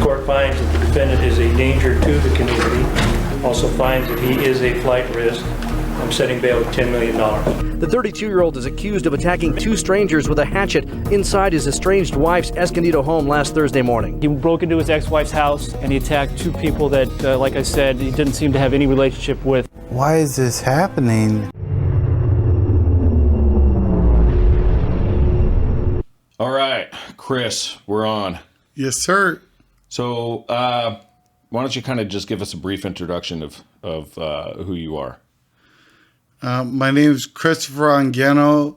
court finds that the defendant is a danger to the community, also finds that he is a flight risk. I'm setting bail at $10 million. The 32-year-old is accused of attacking two strangers with a hatchet inside his estranged wife's Escondido home last Thursday morning. He broke into his ex-wife's house and he attacked two people that, like I said, he didn't seem to have any relationship with. Why is this happening? All right, Chris, we're on. Yes, sir. So why don't you kind of just give us a brief introduction of who you are? My name is Chris Anguiano,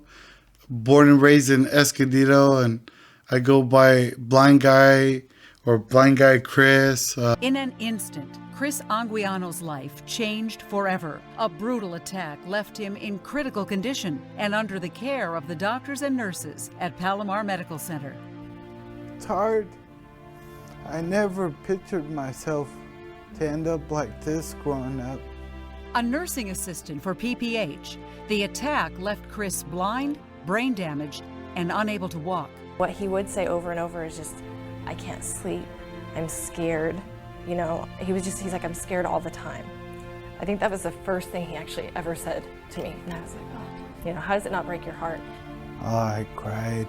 born and raised in Escondido, and I go by Blind Guy or Blind Guy Chris. In an instant, Chris Anguiano's life changed forever. A brutal attack left him in critical condition and under the care of the doctors and nurses at Palomar Medical Center. It's hard. I never pictured myself to end up like this growing up. A nursing assistant for PPH, the attack left Chris blind, brain damaged, and unable to walk. What he would say over and over is just, I can't sleep, I'm scared. You know, he's like, I'm scared all the time. I think that was the first thing he actually ever said to me. And I was like, oh, you know, how does it not break your heart? Oh, I cried.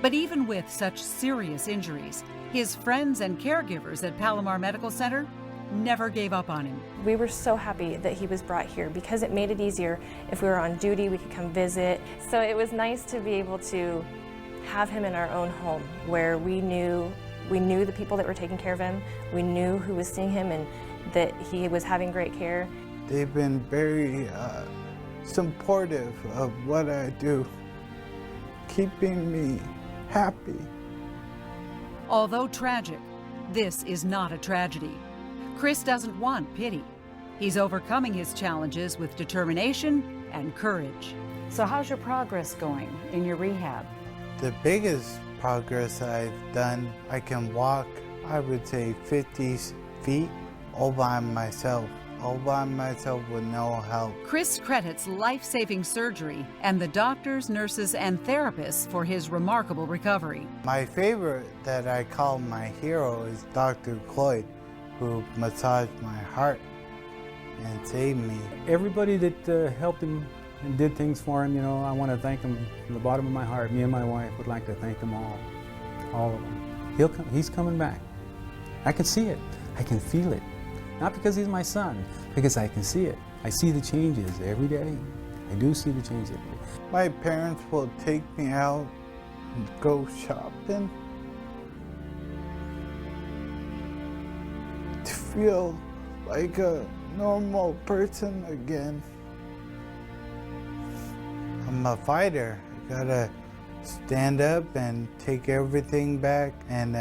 But even with such serious injuries, his friends and caregivers at Palomar Medical Center never gave up on him. We were so happy that he was brought here because it made it easier. If we were on duty, we could come visit. So it was nice to be able to have him in our own home where we knew the people that were taking care of him. We knew who was seeing him and that he was having great care. They've been very supportive of what I do, keeping me happy. Although tragic, this is not a tragedy. Chris doesn't want pity. He's overcoming his challenges with determination and courage. So how's your progress going in your rehab? The biggest progress I've done, I can walk, I would say 50 feet all by myself with no help. Chris credits life-saving surgery and the doctors, nurses, and therapists for his remarkable recovery. My favorite that I call my hero is Dr. Cloyd, who massaged my heart and saved me. Everybody that helped him and did things for him, you know, I want to thank them from the bottom of my heart. Me and my wife would like to thank them all of them. He's coming back. I can see it. I can feel it. Not because he's my son, because I can see it. I see the changes every day. I do see the changes every day. My parents will take me out and go shopping to feel like a normal person again. I'm a fighter. I gotta stand up and take everything back and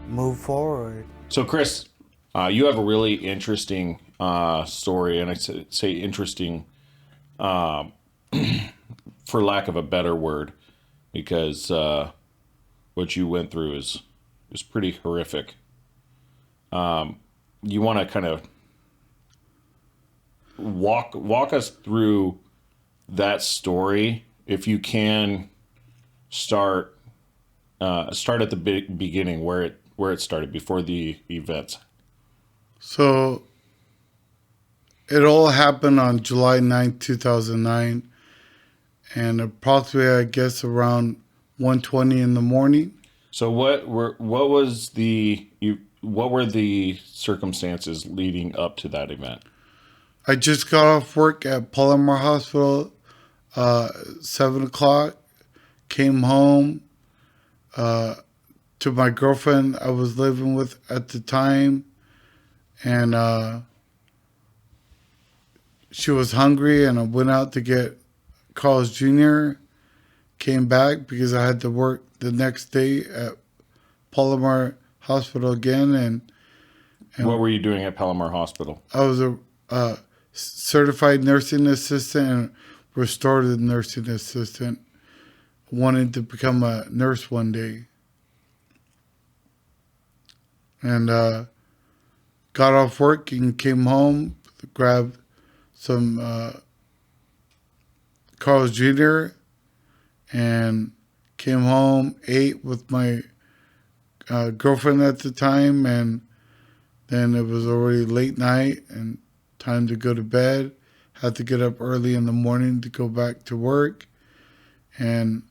move forward. So, Chris, you have a really interesting story, and I say interesting for lack of a better word, because what you went through is pretty horrific. You want to kind of walk us through that story, if you can. Start at the beginning, where it started, before the events. So it all happened on July 9th, 2009, and approximately, I guess, around 1:20 in the morning. So what were the circumstances leading up to that event? I just got off work at Palomar Hospital, 7 o'clock, came home to my girlfriend I was living with at the time, and she was hungry, and I went out to get Carl's Jr., came back because I had to work the next day at Palomar Hospital again. And what were you doing at Palomar Hospital? I was a certified nursing assistant and restorative nursing assistant, wanted to become a nurse one day. And got off work and came home, grabbed some Carl's Jr., and came home, ate with my girlfriend at the time, and then it was already late night and time to go to bed. Had to get up early in the morning to go back to work. And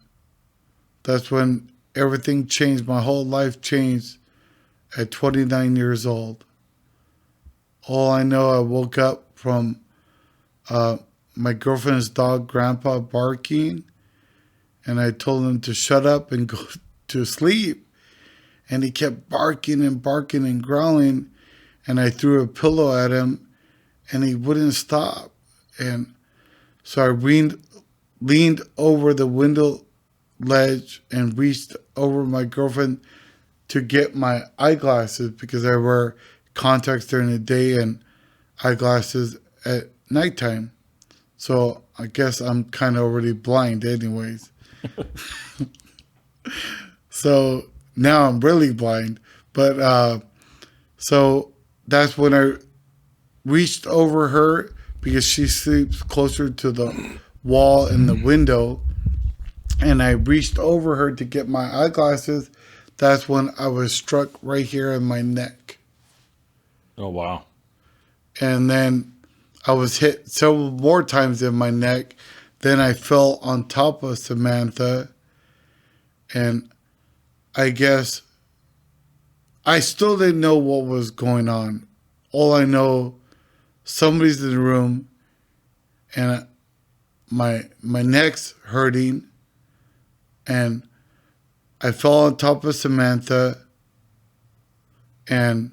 that's when everything changed. My whole life changed at 29 years old. All I know, I woke up from my girlfriend's dog, Grandpa, barking. And I told him to shut up and go to sleep. And he kept barking and barking and growling. And I threw a pillow at him and he wouldn't stop. And so I leaned over the window ledge and reached over my girlfriend to get my eyeglasses, because I wear contacts during the day and eyeglasses at nighttime. So I guess I'm kind of already blind anyways. So now I'm really blind. But so that's when I reached over her, because she sleeps closer to the wall and the window. And I reached over her to get my eyeglasses. That's when I was struck right here in my neck. Oh, wow. And then I was hit several more times in my neck. Then I fell on top of Samantha. And I guess I still didn't know what was going on. All I know, somebody's in the room and my neck's hurting, and I fell on top of Samantha, and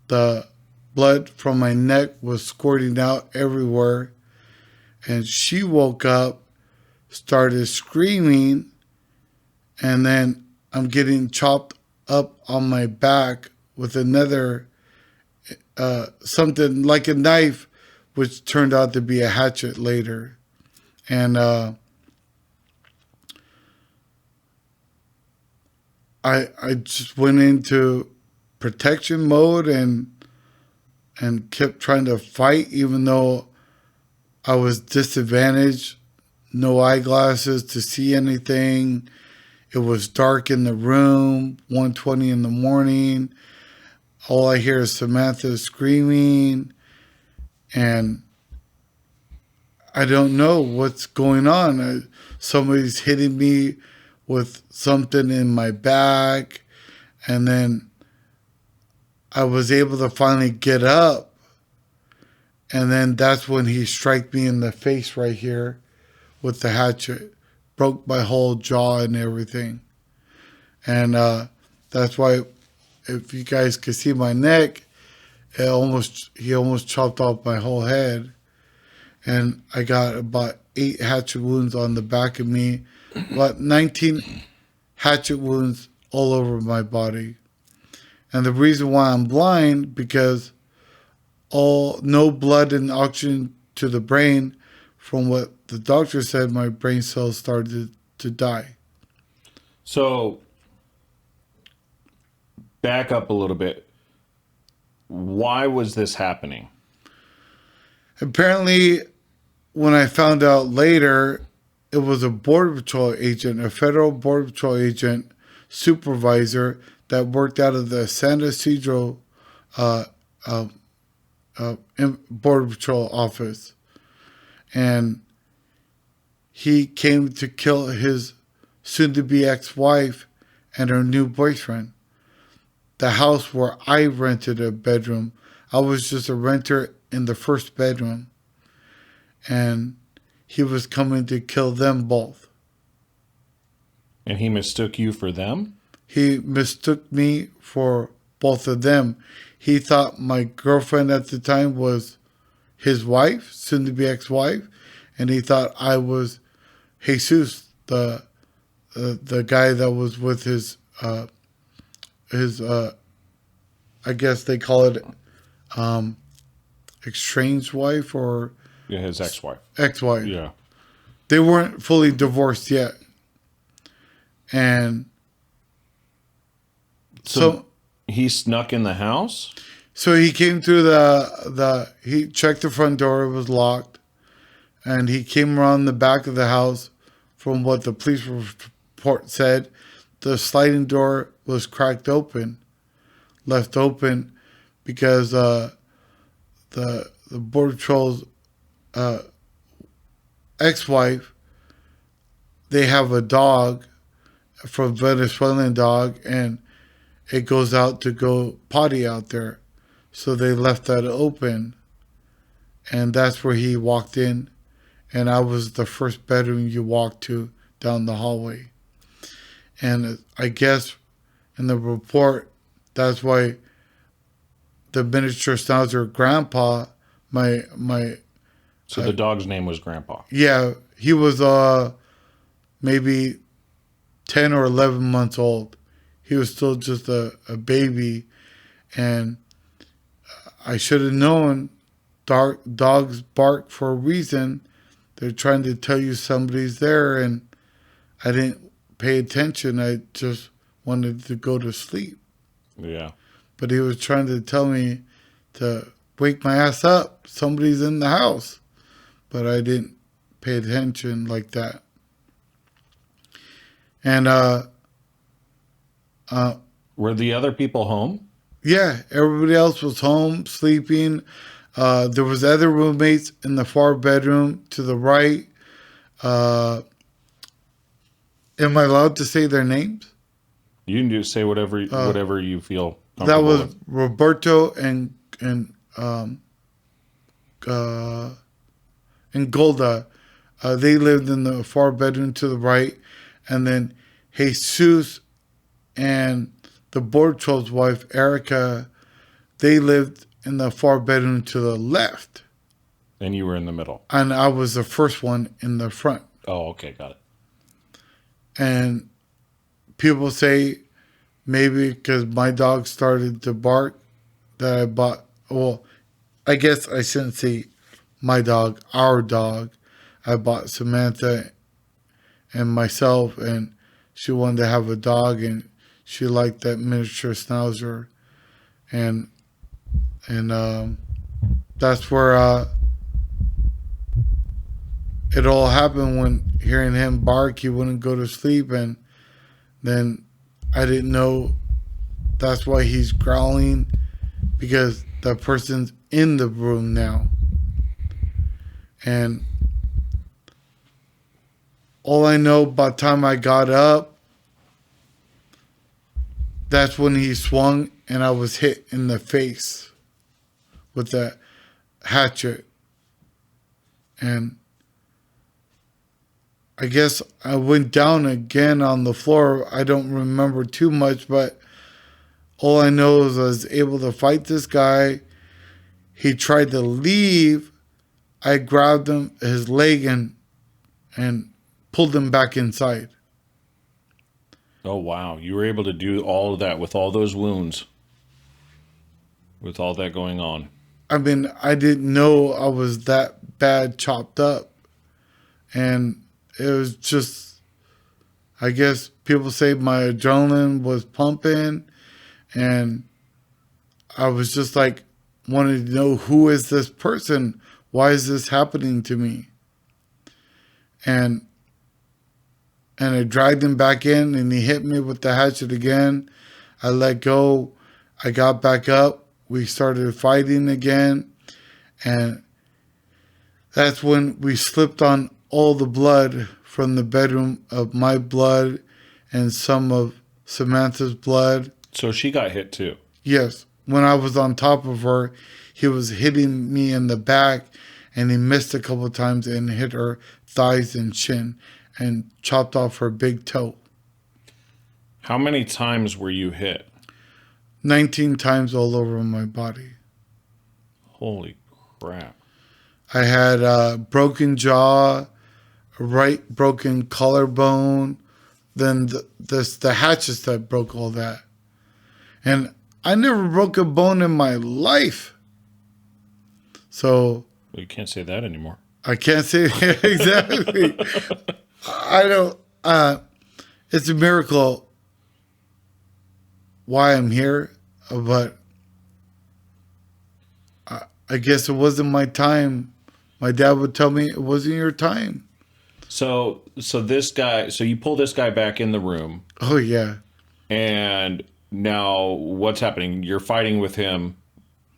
the blood from my neck was squirting out everywhere, and she woke up, started screaming, and then I'm getting chopped up on my back with another something like a knife, which turned out to be a hatchet later. And I just went into protection mode and kept trying to fight, even though I was disadvantaged. No eyeglasses to see anything. It was dark in the room, 1:20 in the morning. All I hear is Samantha screaming, and I don't know what's going on. Somebody's hitting me with something in my back, and then I was able to finally get up, and then that's when he struck me in the face right here with the hatchet. Broke my whole jaw and everything. And that's why, if you guys could see my neck, he almost chopped off my whole head. And I got about 8 hatchet wounds on the back of me, about 19 hatchet wounds all over my body. And the reason why I'm blind, because no blood and oxygen to the brain. From what the doctor said, my brain cells started to die. So, back up a little bit. Why was this happening? Apparently, when I found out later, it was a Border Patrol agent, a federal Border Patrol agent supervisor that worked out of the San Ysidro Border Patrol office. And he came to kill his soon-to-be ex-wife and her new boyfriend. The house where I rented a bedroom, I was just a renter in the first bedroom. And he was coming to kill them both. And he mistook you for them? He mistook me for both of them. He thought my girlfriend at the time was his wife, soon-to-be ex-wife, and he thought I was Jesus, the guy that was with his I guess they call it estranged wife, or his ex-wife. Ex-wife. Yeah. They weren't fully divorced yet, and so he snuck in the house. So he came through he checked the front door, it was locked, and he came around the back of the house. From what the police report said, the sliding door was cracked open, left open, because the Border Patrol's ex-wife, they have a dog, from Venezuelan dog, and it goes out to go potty out there. So they left that open, and that's where he walked in, and I was the first bedroom you walked to down the hallway. And I guess in the report, that's why the miniature schnauzer grandpa, So the dog's name was Grandpa. yeah, he was maybe 10 or 11 months old. He was still just a baby, and I should have known dogs bark for a reason. They're trying to tell you somebody's there, and I didn't pay attention. I just wanted to go to sleep. Yeah. But he was trying to tell me to wake my ass up. Somebody's in the house. But I didn't pay attention like that. And Were the other people home? yeah, everybody else was home sleeping. There was other roommates in the far bedroom to the right. Am I allowed to say their names? You can just say whatever you feel comfortable That was with. Roberto and Golda. They lived in the far bedroom to the right, and then Jesus and the Border Patrol's wife, Erica, they lived in the far bedroom to the left. And you were in the middle. And I was the first one in the front. Oh, okay, got it. And people say maybe because my dog started to bark that I bought, well, I guess I shouldn't say my dog, our dog. I bought Samantha and myself, and she wanted to have a dog, and she liked that miniature schnauzer. And that's where it all happened. When hearing him bark, he wouldn't go to sleep, and then I didn't know that's why he's growling, because that person's in the room now. And all I know, by the time I got up, that's when he swung and I was hit in the face with that hatchet. And I guess I went down again on the floor. I don't remember too much, but all I know is I was able to fight this guy. He tried to leave. I grabbed him, his leg, and pulled him back inside. Oh, wow. You were able to do all of that with all those wounds, with all that going on. I mean, I didn't know I was that bad chopped up. And it was just, I guess people say my adrenaline was pumping, and I was just like, wanted to know, who is this person? Why is this happening to me? And I dragged him back in, and he hit me with the hatchet again. I let go. I got back up. We started fighting again. And that's when we slipped on all the blood from the bedroom, of my blood and some of Samantha's blood. So she got hit too? Yes. When I was on top of her, he was hitting me in the back, and he missed a couple of times and hit her thighs and shin and chopped off her big toe. How many times were you hit? 19 times all over my body. Holy crap. I had a broken jaw, a right broken collarbone, then the hatchets that broke all that. And I never broke a bone in my life. So Well, you can't say that anymore. I can't say exactly. I don't, it's a miracle why I'm here, but I guess it wasn't my time. My dad would tell me it wasn't your time. So this guy, so you pull this guy back in the room. Oh, yeah. And now what's happening? You're fighting with him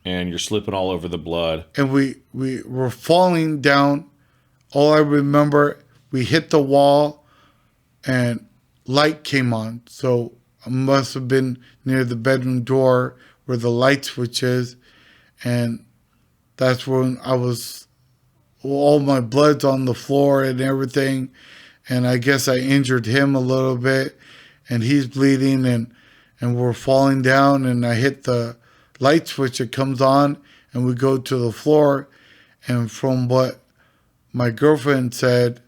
and you're slipping all over the blood. And we were falling down. All I remember, we hit the wall and light came on. So I must have been near the bedroom door where the light switch is. And that's when all my blood's on the floor and everything. And I guess I injured him a little bit and he's bleeding and we're falling down and I hit the light switch, it comes on and we go to the floor. And from what my girlfriend said,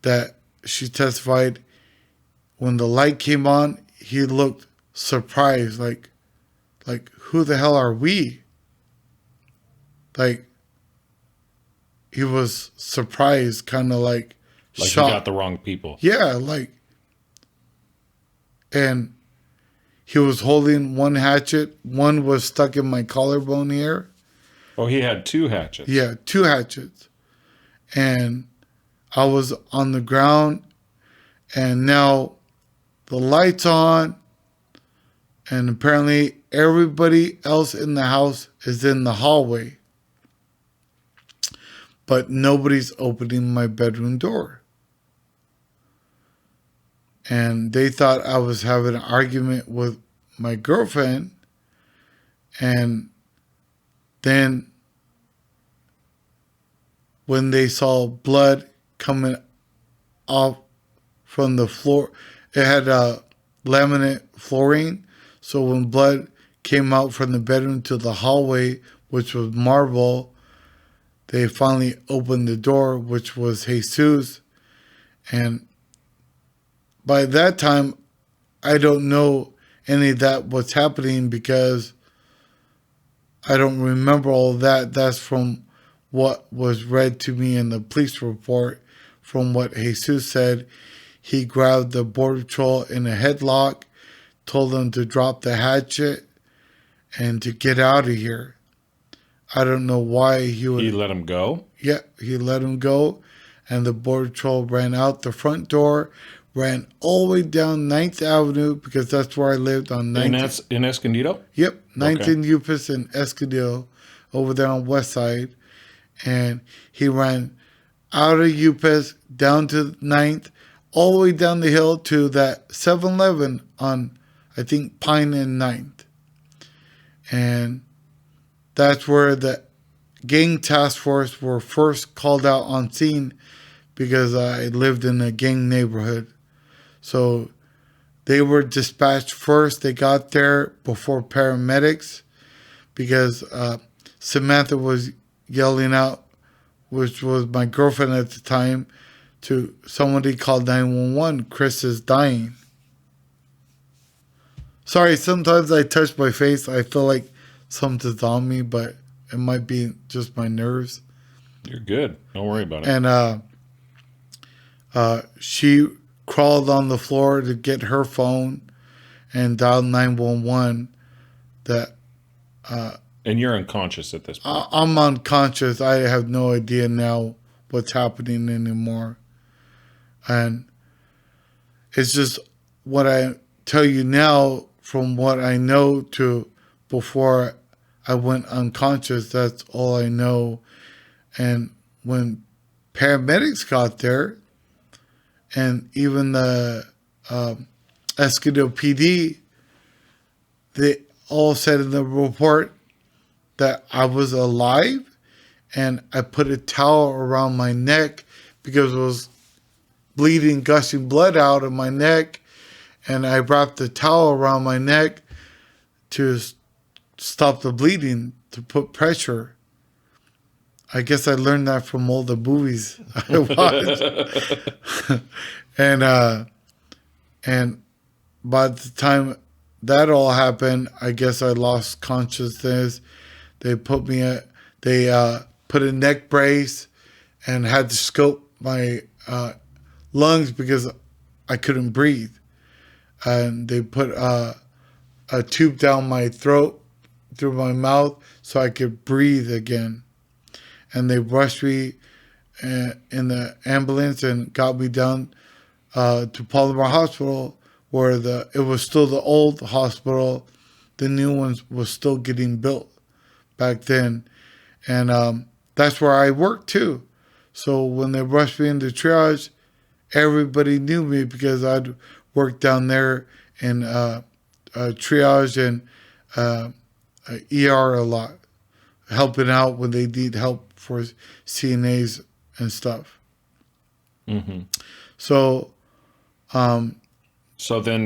that she testified, when the light came on, he looked surprised, like who the hell are we? Like, he was surprised, kind of like shocked. You got the wrong people. Yeah, and he was holding one hatchet. One was stuck in my collarbone here. Oh, he had 2 hatchets. Yeah, 2 hatchets. And I was on the ground, and now the light's on, and apparently everybody else in the house is in the hallway. But nobody's opening my bedroom door. And they thought I was having an argument with my girlfriend. And then when they saw blood coming off from the floor, it had a laminate flooring. So when blood came out from the bedroom to the hallway, which was marble, they finally opened the door, which was Jesus. And by that time, I don't know any of that what's happening because I don't remember all of that. That's from what was read to me in the police report. From what Jesus said, he grabbed the border patrol in a headlock, told them to drop the hatchet and to get out of here. I don't know why he would... He let him go? Yeah, he let him go. And the border patrol ran out the front door, ran all the way down 9th Avenue, because that's where I lived on 9th. In Escondido? Yep, 9th Okay. and Upus and Escondido, over there on West Side. And he ran out of Upus, down to 9th, all the way down the hill to that 7-Eleven on, I think, Pine and 9th. And that's where the gang task force were first called out on scene, because I lived in a gang neighborhood. So they were dispatched first. They got there before paramedics, because Samantha was yelling out, which was my girlfriend at the time, to somebody called 911, Chris is dying. Sorry, sometimes I touch my face. I feel like something's on me, but it might be just my nerves. You're good. Don't worry about it. And she crawled on the floor to get her phone and dialed 911. And you're unconscious at this point. I'm unconscious. I have no idea now what's happening anymore. And it's just what I tell you now, from what I know to before I went unconscious, that's all I know. And when paramedics got there, and even the Escondido PD, they all said in the report that I was alive, and I put a towel around my neck because it was bleeding, gushing blood out of my neck, and I wrapped the towel around my neck to stop the bleeding, to put pressure. I guess I learned that from all the movies I watched. And by the time that all happened, I guess I lost consciousness. They put put a neck brace and had to scope my lungs because I couldn't breathe. And they put a tube down my throat through my mouth so I could breathe again. And they rushed me in the ambulance and got me down to Palomar Hospital, where it was still the old hospital. The new one was still getting built back then. And that's where I worked too. So when they rushed me into triage, everybody knew me because I'd worked down there in triage and ER a lot, helping out when they need help for CNAs and stuff. Mm-hmm. So then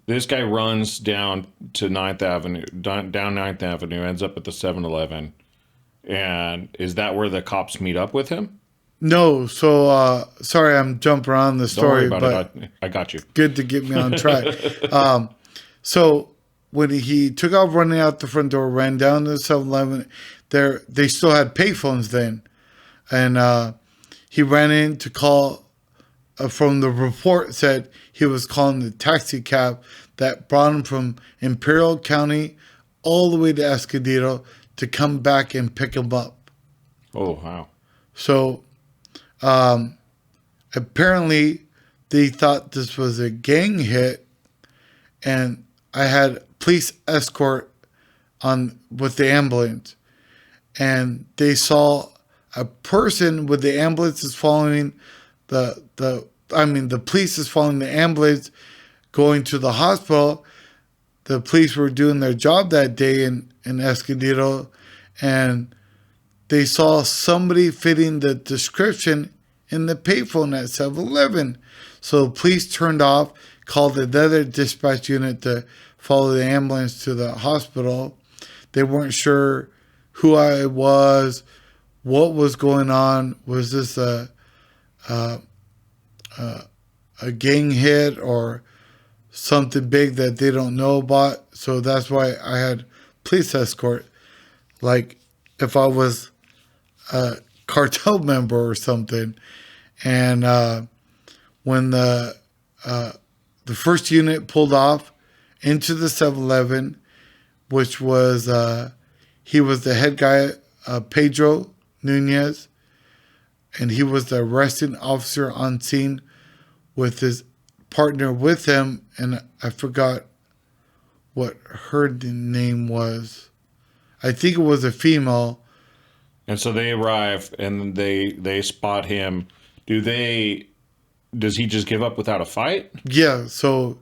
this guy runs down to 9th Avenue, down 9th Avenue, ends up at the 7-Eleven. And is that where the cops meet up with him? No. So, sorry, I'm jumping around the story. Don't worry about it. I got you. Good to get me on track. So when he took off running out the front door, ran down to the 7-Eleven, they still had payphones then. And he ran in to call, from the report said he was calling the taxi cab that brought him from Imperial County all the way to Escondido to come back and pick him up. Oh, wow. So apparently they thought this was a gang hit, and I had police escort with the ambulance, and they saw a person with the ambulance is following the police is following the ambulance going to the hospital. The police were doing their job that day in Escondido, and they saw somebody fitting the description in the payphone at 7-Eleven. So the police turned off, called another dispatch unit to follow the ambulance to the hospital. They weren't sure who I was, what was going on. Was this a gang hit or something big that they don't know about? So that's why I had police escort, like if I was a cartel member or something. And when the first unit pulled off into the 7-Eleven, which was he was the head guy, Pedro Nunez, and he was the arresting officer on scene with his partner with him, and I forgot what her name was. I think it was a female. And so they arrive and they spot him. Does he just give up without a fight? Yeah, so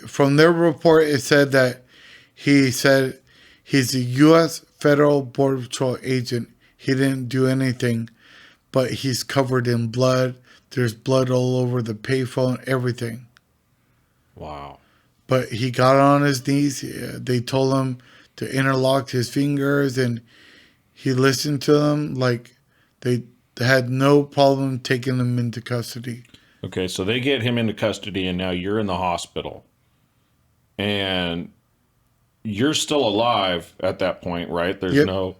from their report it said that he said he's a US Federal Border Patrol agent. He didn't do anything, but he's covered in blood. There's blood all over the payphone, everything. Wow. But he got on his knees. They told him to interlock his fingers, and he listened to them. Like, they had no problem taking him into custody. Okay, so they get him into custody, and now you're in the hospital. And you're still alive at that point, right? There's no...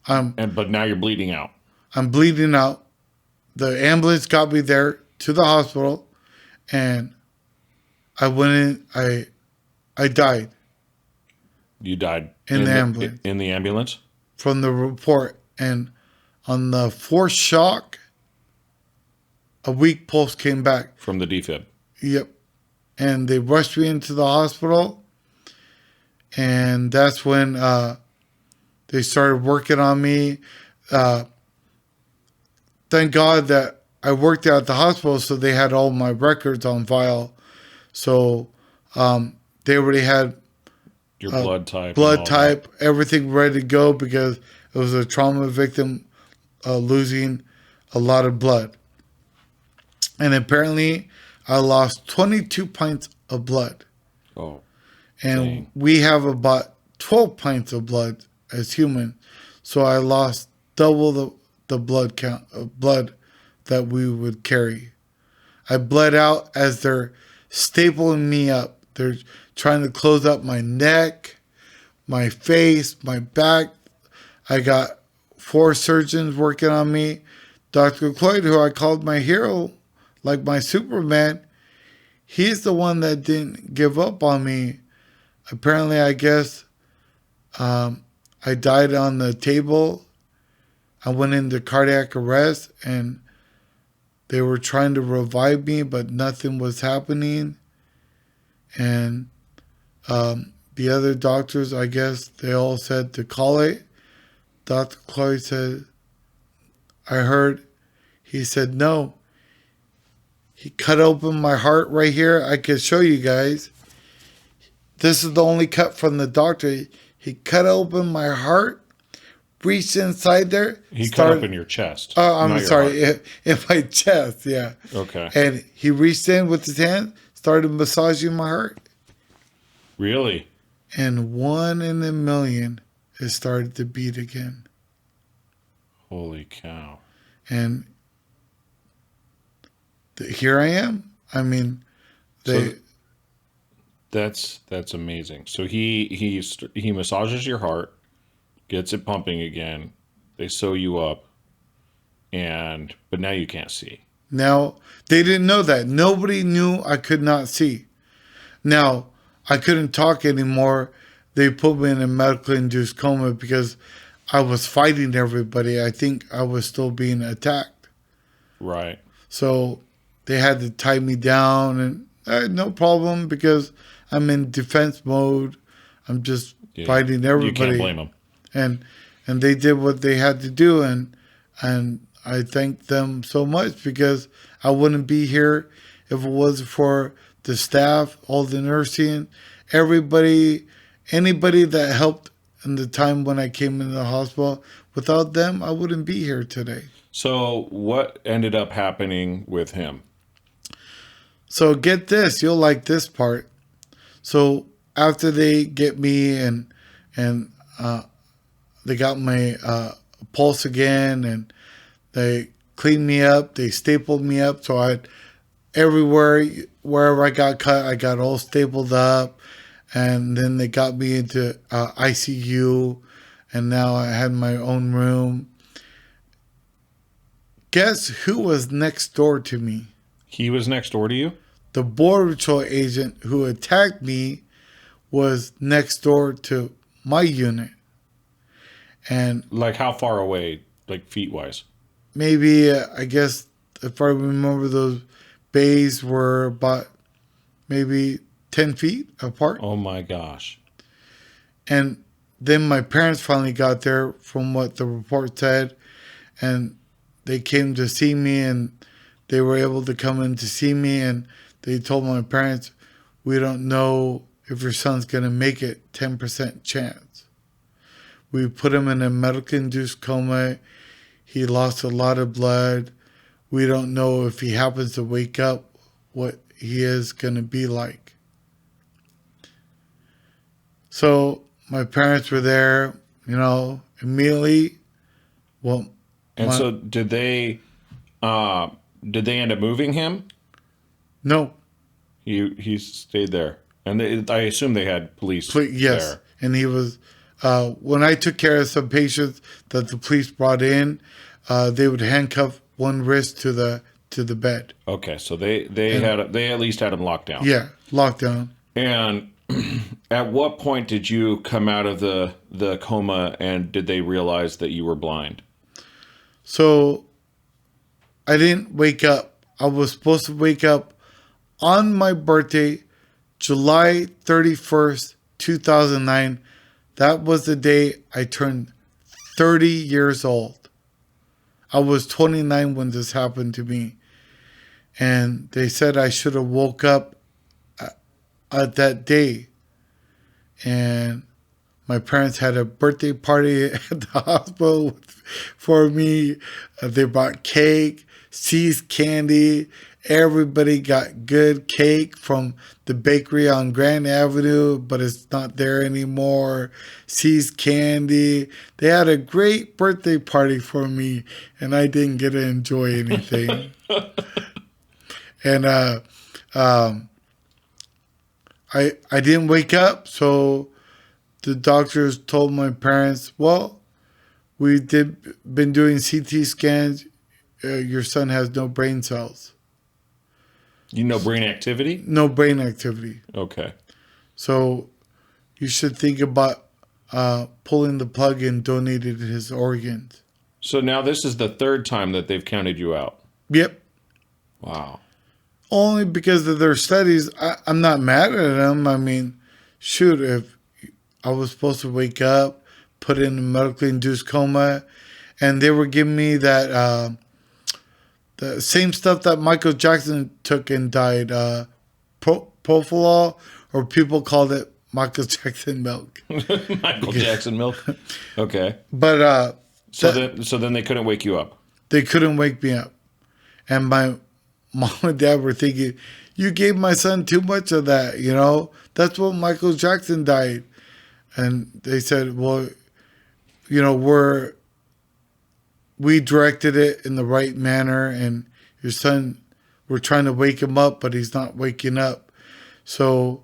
but now you're bleeding out. I'm bleeding out. The ambulance got me there to the hospital, and I went in. I died. You died in the ambulance. In the ambulance? From the report. And on the fourth shock, a weak pulse came back. From the defib? Yep. And they rushed me into the hospital. And that's when they started working on me. Thank God that I worked out at the hospital, so they had all my records on file. So they already had your blood type, everything ready to go, because it was a trauma victim losing a lot of blood. And apparently I lost 22 pints of blood. Oh. And dang. We have about 12 pints of blood as humans. So I lost double the blood count of blood that we would carry. I bled out as they're stapling me up. They're trying to close up my neck, my face, my back. I got 4 surgeons working on me. Dr. Cloyd, who I called my hero, like my Superman, he's the one that didn't give up on me. Apparently, I guess I died on the table. I went into cardiac arrest, and they were trying to revive me, but nothing was happening. And the other doctors, I guess, they all said to call it. Dr. Chloe said, I heard, he said, no. He cut open my heart right here. I could show you guys. This is the only cut from the doctor. He cut open my heart, reached inside there. He cut open your chest. Oh, I'm not your sorry. heart. In my chest, yeah. Okay. And he reached in with his hand, started massaging my heart. Really? And 1 in a million, it started to beat again. Holy cow. And here I am. I mean, that's amazing. So he massages your heart, gets it pumping again. They sew you up, but now you can't see. Now, they didn't know that. Nobody knew I could not see. Now, I couldn't talk anymore. They put me in a medically induced coma because I was fighting everybody. I think I was still being attacked. Right. So they had to tie me down, and I had no problem because I'm in defense mode. I'm just fighting everybody. You can't blame them. And they did what they had to do, and I thank them so much because I wouldn't be here if it wasn't for the staff, all the nursing, everybody, anybody that helped in the time when I came into the hospital. Without them, I wouldn't be here today. So what ended up happening with him? So get this, you'll like this part. So after they get me and they got my pulse again, and they cleaned me up, they stapled me up. So wherever I got cut, I got all stapled up. And then they got me into ICU, and now I had my own room. Guess who was next door to me? He was next door to you? The Border Patrol agent who attacked me was next door to my unit. And like how far away, like feet-wise? Maybe, I guess, if I remember, those bays were about maybe 10 feet apart. Oh my gosh. And then my parents finally got there from what the report said, and they came to see me, and they were able to come in to see me, and they told my parents, we don't know if your son's going to make it, 10% chance. We put him in a medically induced coma. He lost a lot of blood. We don't know if he happens to wake up what he is going to be like. So my parents were there, immediately. Well, so did they end up moving him? No. He stayed there, and I assume they had police. Yes, there. And he was. When I took care of some patients that the police brought in, they would handcuff one wrist to the bed. Okay, so they at least had him locked down. Yeah, locked down. And at what point did you come out of the coma, and did they realize that you were blind? So I didn't wake up. I was supposed to wake up on my birthday, July 31st, 2009. That was the day I turned 30 years old. I was 29 when this happened to me. And they said I should have woke up at that day. And my parents had a birthday party at the hospital for me. They brought cake, See's candy. Everybody got good cake from the bakery on Grand Avenue, but it's not there anymore. See's candy. They had a great birthday party for me, and I didn't get to enjoy anything. And I didn't wake up, so the doctors told my parents, well, we've been doing CT scans. Your son has no brain cells. No brain activity? No brain activity. Okay. So you should think about pulling the plug and donating his organs. So now this is the third time that they've counted you out. Yep. Wow. Only because of their studies. I'm not mad at them. I mean, shoot, if I was supposed to wake up, put in a medically induced coma, and they were giving me that the same stuff that Michael Jackson took and died, Profilol, or people called it Michael Jackson milk. Michael Jackson milk. Okay. But so then they couldn't wake you up. they couldn't wake me up, and my mom and dad were thinking, "You gave my son too much of that. You know, that's when Michael Jackson died." And they said, "Well, you know, we directed it in the right manner, and your son, we're trying to wake him up, but he's not waking up." So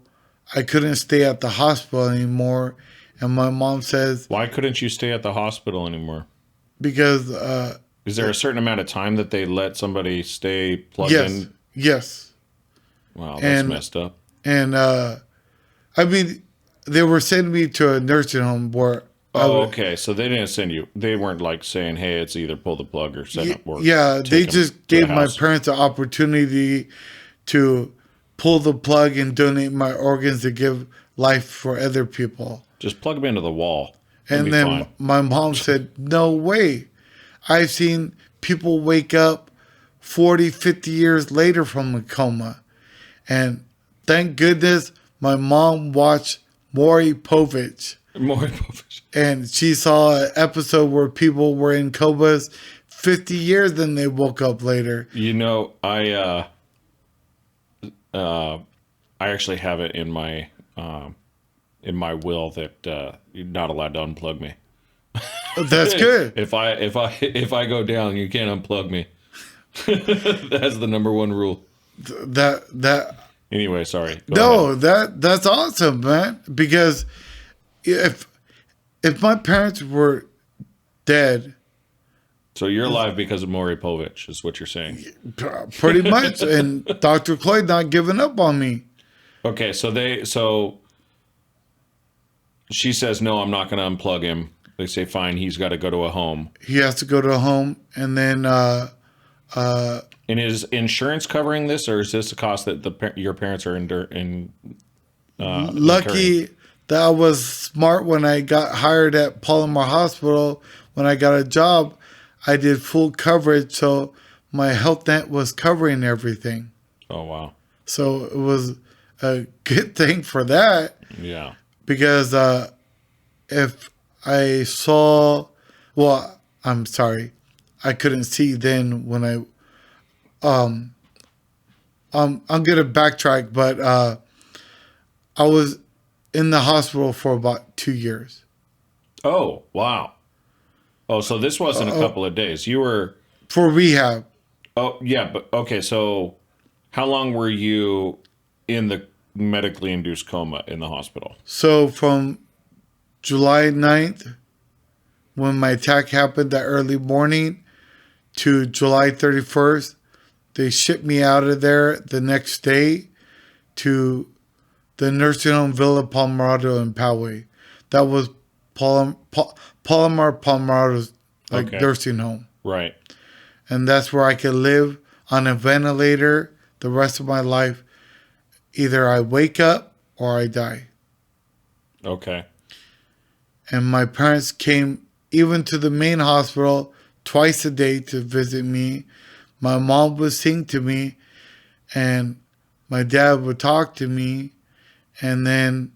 I couldn't stay at the hospital anymore. And my mom says, Why couldn't you stay at the hospital anymore? because Is there a certain amount of time that they let somebody stay plugged yes, in? yes. Wow, that's And- messed up. And I mean, they were sending me to a nursing home where Oh, okay. So they didn't send you. They weren't like saying, "Hey, it's either pull the plug or send up work." yeah, they Take 'em just to the gave my house. parents the opportunity to pull the plug and donate my organs to give life for other people. Just plug them into the wall. It'll And be then fine. my mom said, "No way. I've seen people wake up 40, 50 years later from a coma." And thank goodness my mom watched Maury Povich. More. And she saw an episode where people were in comas 50 years, then they woke up later. You know, I actually have it in my will that you're not allowed to unplug me. That's good. If I go down, you can't unplug me. That's the number one rule. That Anyway, sorry. Go no, ahead. that's awesome, man. Because if my parents were dead, So you're alive because of Maury Povich, is what you're saying. pretty much, and Dr. Cloyd not giving up on me. Okay, so she says, "No, I'm not going to unplug him." They say, "Fine, he's got to go to a home." He has to go to a home, and then And is insurance covering this, or is this a cost that your parents are incurring? lucky that I was smart when I got hired at Palomar Hospital. When I got a job, I did full coverage, so my health net was covering everything. Oh wow, So it was a good thing for that, yeah. because if I saw, well, I'm sorry, I couldn't see then when I'm gonna backtrack, but I was in the hospital for about 2 years. Oh wow. Oh, so this wasn't a couple of days. You were. For rehab. Oh yeah, but okay. So how long were you in the medically induced coma in the hospital? So from July 9th, when my attack happened that early morning, to July 31st, they shipped me out of there the next day to the nursing home Villa Palmerado in Poway. That was Palomar Palmerado's Okay. nursing home. Right. And that's where I could live on a ventilator the rest of my life. Either I wake up or I die. Okay. And my parents came even to the main hospital twice a day to visit me. My mom would sing to me, and my dad would talk to me. And then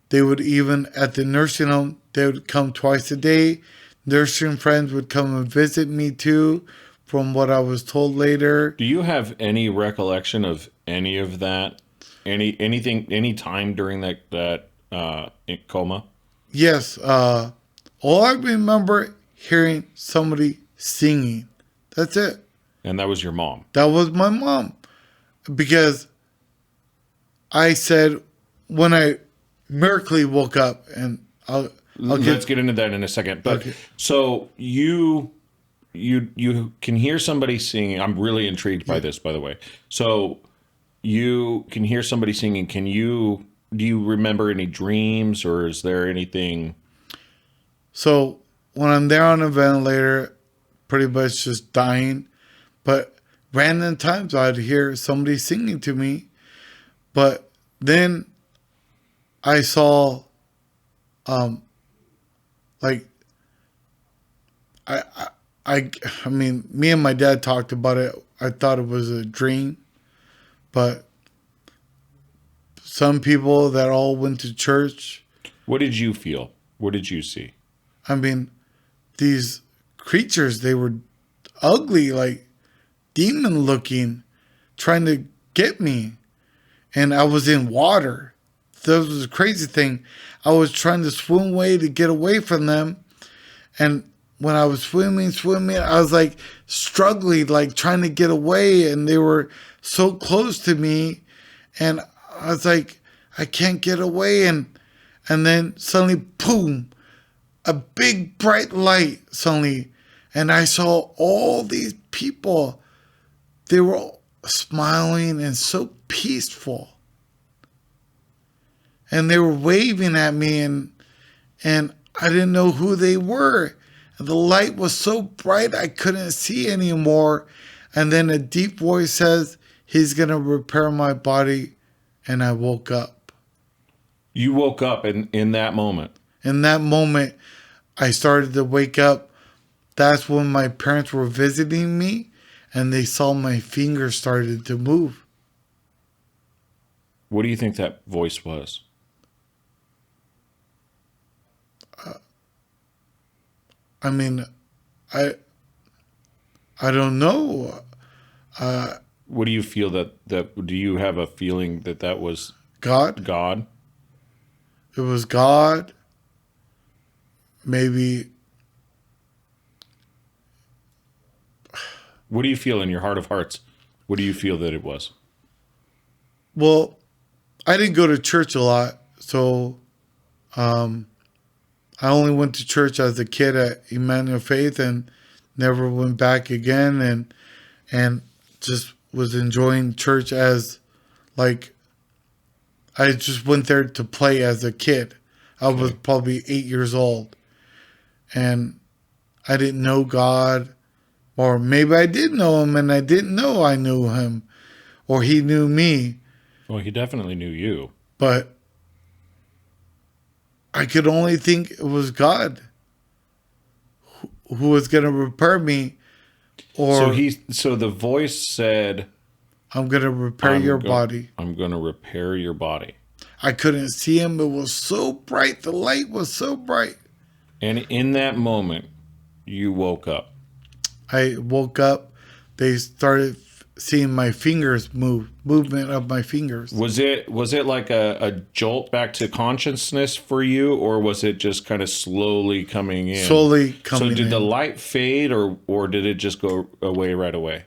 they would even, at the nursing home, they would come twice a day. Nursing friends would come and visit me too, from what I was told later. Do you have any recollection of any of that? Any time during that coma? Yes, all I remember hearing somebody singing. That's it. And that was your mom. That was my mom. Because I said, when I miraculously woke up, and Let's get into that in a second. But Okay. so you can hear somebody singing. I'm really intrigued by this, by the way. So you can hear somebody singing. Do you remember any dreams, or is there anything? So when I'm there on a ventilator, pretty much just dying. But random times I'd hear somebody singing to me. But then I saw, like, I mean, me and my dad talked about it. I thought it was a dream, but some people that all went to church. What did you feel? What did you see? I mean, these creatures, they were ugly, like demon looking, trying to get me. And I was in water. That was the crazy thing. I was trying to swim away to get away from them. And when I was swimming, I was like struggling, like trying to get away. And they were so close to me. And I was like, I can't get away. And then suddenly, boom, a big bright light suddenly. And I saw all these people. They were all smiling and so peaceful. And they were waving at me, and I didn't know who they were. And the light was so bright I couldn't see anymore. And then a deep voice says, he's going to repair my body. And I woke up. You woke up in that moment. In that moment, I started to wake up. That's when my parents were visiting me, and they saw my fingers started to move. What do you think that voice was? I mean, I don't know. What do you feel that do you have a feeling that was God? God? It was God. Maybe. What do you feel in your heart of hearts? What do you feel that it was? Well, I didn't go to church a lot, so I only went to church as a kid at Emmanuel Faith and never went back again, and just was enjoying church as, like, I just went there to play as a kid. I was probably 8 years old, and I didn't know God, or maybe I did know him and I didn't know I knew him, or he knew me. Well, he definitely knew you. But I could only think it was God who was going to repair me. Or so the voice said, I'm going to repair your body. I'm going to repair your body. I couldn't see him. It was so bright. The light was so bright. And in that moment, you woke up. I woke up. They started seeing my fingers movement of my fingers. Was it like a jolt back to consciousness for you, or was it just kind of slowly coming in? Slowly coming in. So did the light fade, or did it just go away right away?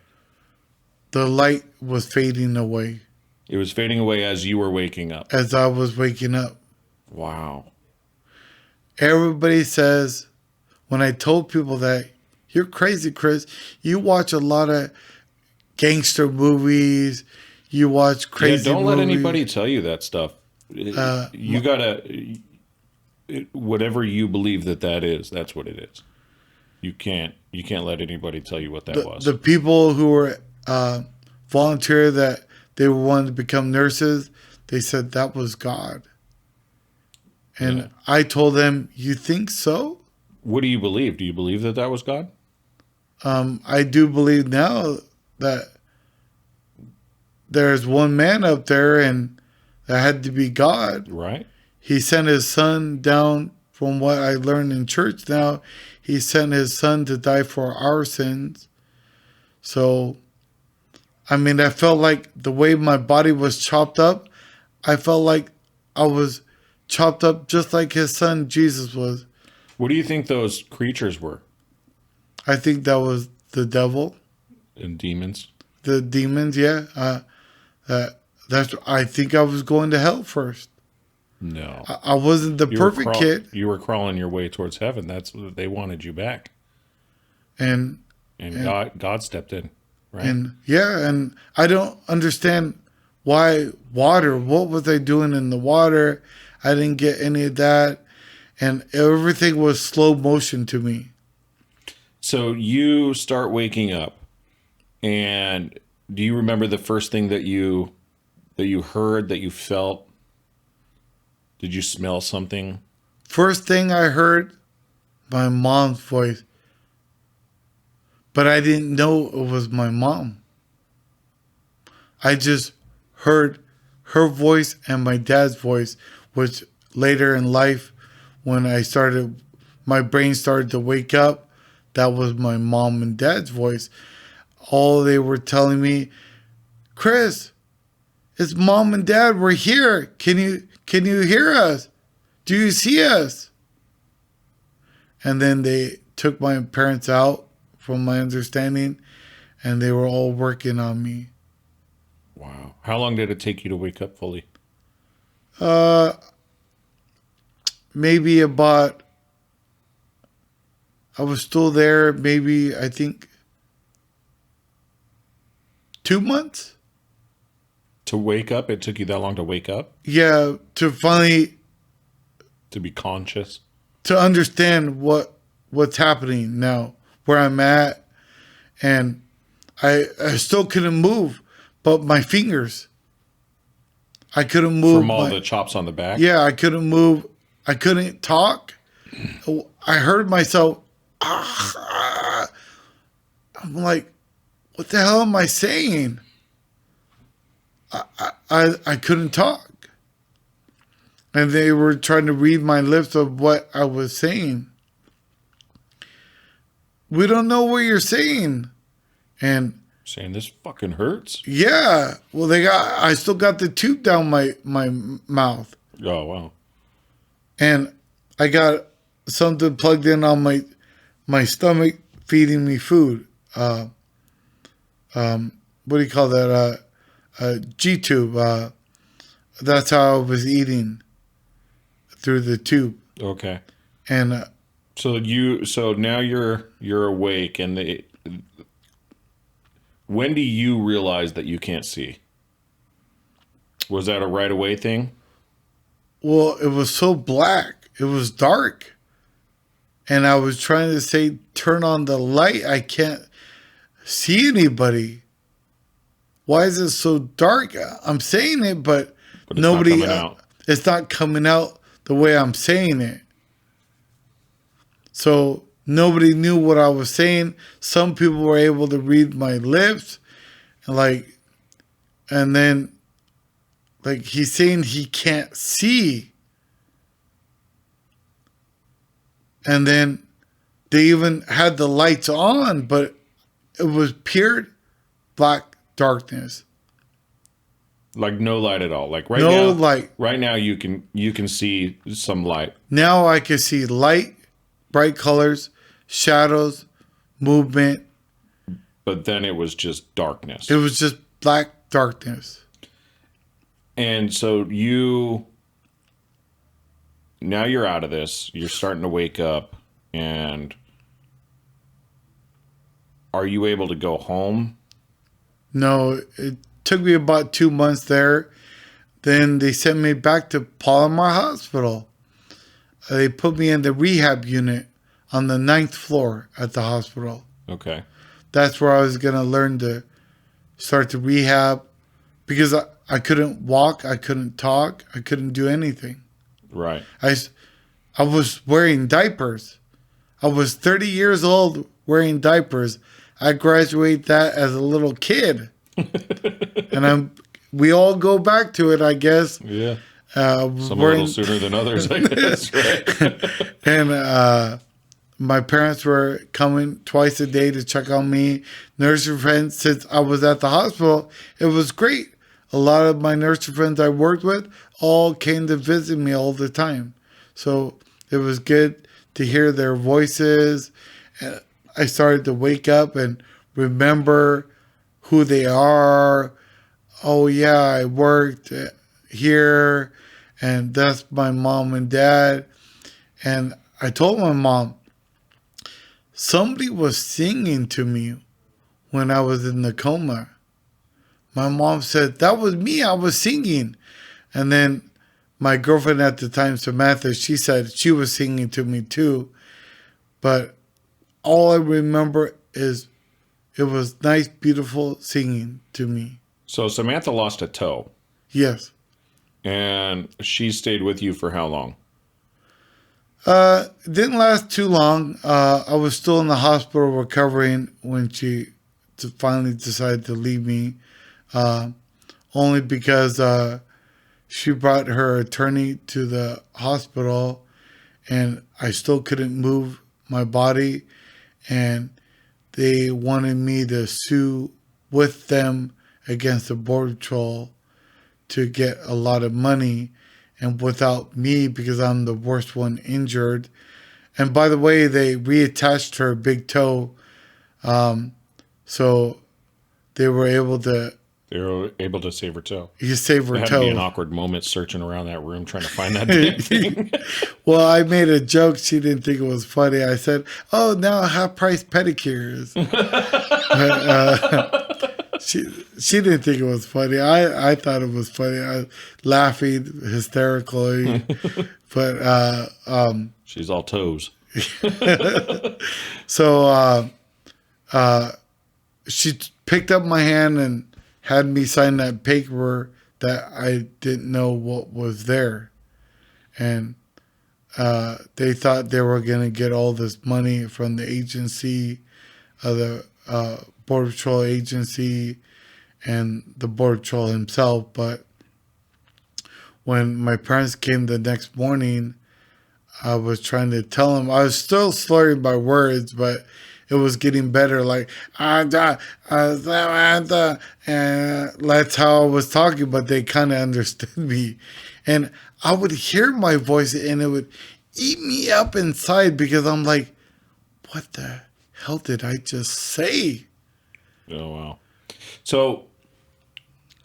The light was fading away. It was fading away as you were waking up. As I was waking up. Wow. Everybody says, when I told people that, you're crazy, Chris. You watch a lot of gangster movies. You watch crazy don't movies. let anybody tell you that stuff. You gotta, whatever you believe that is, that's what it is. You can't let anybody tell you what that was. The people who were volunteer that they were wanting to become nurses, they said that was God. And I told them, you think so? What do you believe? Do you believe that was God? I do believe now that there's one man up there, and that had to be God. Right. He sent his son down, from what I learned in church now, he sent his son to die for our sins. So, I mean, I felt like the way my body was chopped up, I felt like I was chopped up just like his son Jesus was. What do you think those creatures were? I think that was the devil. And demons? The demons, yeah. I think I was going to hell first. No. I wasn't the perfect kid. You were crawling your way towards heaven. That's what they wanted you back. And God stepped in, right? And I don't understand why water. What was I doing in the water? I didn't get any of that. And everything was slow motion to me. So you start waking up, And do you remember the first thing that you heard, that you felt? Did you smell something? First thing I heard, my mom's voice. But I didn't know it was my mom. I just heard her voice and my dad's voice, which later in life, when my brain started to wake up, that was my mom and dad's voice. All they were telling me, Chris, it's mom and dad. We're here. Can you hear us? Do you see us? And then they took my parents out, from my understanding, and they were all working on me. Wow. How long did it take you to wake up fully? Maybe about, I was still there, maybe, I think, 2 months. To wake up? It took you that long to wake up? Yeah, to finally, To be conscious? to understand what's happening now, where I'm at. And I still couldn't move, but my fingers, I couldn't move. From all the chops on the back? Yeah, I couldn't move. I couldn't talk. I heard myself. I'm like, what the hell am I saying? I couldn't talk. And they were trying to read my lips of what I was saying. We don't know what you're saying. And Saying this fucking hurts? yeah, well, I still got the tube down my mouth. Oh, wow. And I got something plugged in on my stomach feeding me food. What do you call that? G-tube. That's how I was eating, through the tube. Okay. And So now you're awake, and when do you realize that you can't see? Was that a right away thing? well, it was so black. It was dark. And I was trying to say, turn on the light. I can't see anybody. Why is it so dark? I'm saying it, but But it's nobody. not coming out. It's not coming out the way I'm saying it. So nobody knew what I was saying. Some people were able to read my lips, and then he's saying he can't see. And then they even had the lights on, but it was pure black darkness. Like no light at all. Like No light. Right now you can see some light. Now I can see light, bright colors, shadows, movement. But then it was just darkness. It was just black darkness. And so now you're out of this. You're starting to wake up, and are you able to go home? No, it took me about 2 months there. Then they sent me back to Palomar Hospital. They put me in the rehab unit on the 9th floor at the hospital. Okay. That's where I was going to learn to start to rehab, because I couldn't walk, I couldn't talk, I couldn't do anything. Right. I was wearing diapers. I was 30 years old wearing diapers. I graduated that as a little kid. And we all go back to it, I guess. Yeah. Some a little sooner than others, I guess. Right. And my parents were coming twice a day to check on me. Nurse friends, since I was at the hospital, it was great. A lot of my nurse friends I worked with all came to visit me all the time. So it was good to hear their voices. And I started to wake up and remember who they are. Oh yeah, I worked here, and that's my mom and dad. And I told my mom, somebody was singing to me when I was in the coma. My mom said, that was me, I was singing. And then my girlfriend at the time, Samantha, she said she was singing to me too. But all I remember is it was nice, beautiful singing to me. So Samantha lost a toe, Yes. and she stayed with you for how long? It didn't last too long. I was still in the hospital recovering when she finally decided to leave me. Only because she brought her attorney to the hospital, and I still couldn't move my body, and they wanted me to sue with them against the Border Patrol to get a lot of money, and without me, because I'm the worst one injured. And by the way, they reattached her big toe, so they were able to save her toe. you save her It had toe. to be an awkward moment searching around that room trying to find that damn thing. Well, I made a joke. She didn't think it was funny. I said, "Oh, now half price pedicures." She didn't think it was funny. I thought it was funny. I laughing hysterically, but She's all toes. so she picked up my hand and had me sign that paper that I didn't know what was there, and they thought they were going to get all this money from the agency, the Border Patrol agency, and the Border Patrol himself. But when my parents came the next morning, I was trying to tell them, I was still slurring my words, but it was getting better. Like, and that's how I was talking, but they kind of understood me. And I would hear my voice and it would eat me up inside because I'm like, what the hell did I just say? Oh, wow. So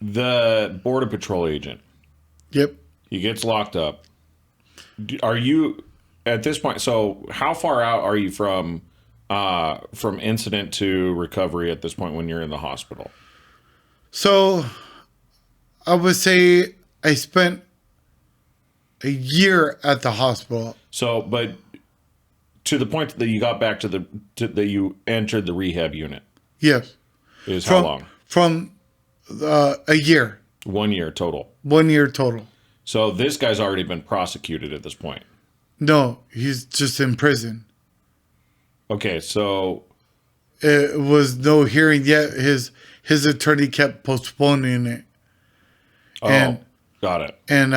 the Border Patrol agent. Yep. He gets locked up. Are you, at this point, so how far out are you from incident to recovery at this point when you're in the hospital? So I would say I spent a year at the hospital. So, but to the point that you got back that you entered the rehab unit. Yes. Is how long? From a year. 1 year total. 1 year total. So this guy's already been prosecuted at this point. No, he's just in prison. Okay, so it was no hearing yet. His attorney kept postponing it. Oh, got it. And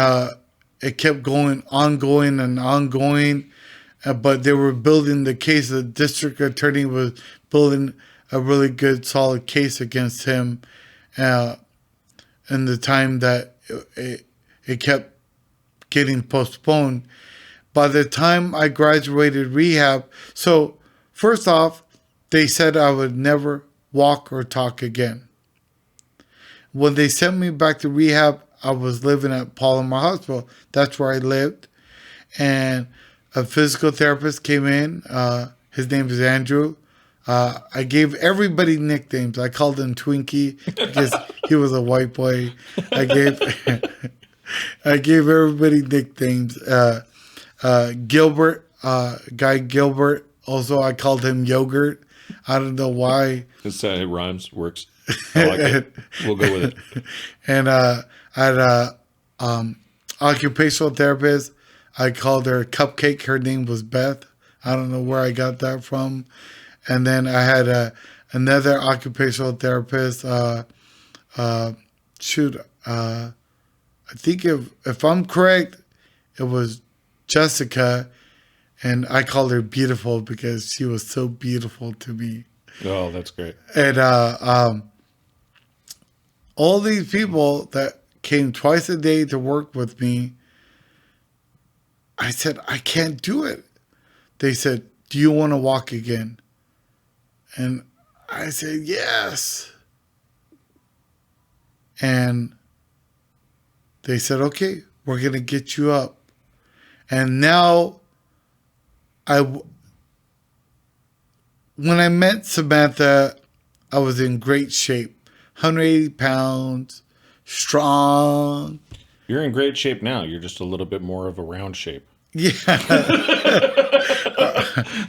it kept ongoing, but they were building the case. The district attorney was building a really good, solid case against him in the time that it kept getting postponed. By the time I graduated rehab, so first off, they said I would never walk or talk again. When they sent me back to rehab, I was living at Palomar Hospital. That's where I lived. And a physical therapist came in. His name is Andrew. I gave everybody nicknames. I called him Twinkie because he was a white boy. I gave everybody nicknames. Gilbert, Guy Gilbert. Also, I called him Yogurt. I don't know why. It rhymes, works. I like it. We'll go with it. And I had a occupational therapist. I called her Cupcake. Her name was Beth. I don't know where I got that from. And then I had another occupational therapist. I think if I'm correct, it was Jessica, and I called her Beautiful because she was so beautiful to me. Oh, that's great. And all these people that came twice a day to work with me, I said, I can't do it. They said, do you want to walk again? And I said, yes. And they said, okay, we're going to get you up. And now, when I met Samantha, I was in great shape. 180 pounds, strong. You're in great shape now. You're just a little bit more of a round shape.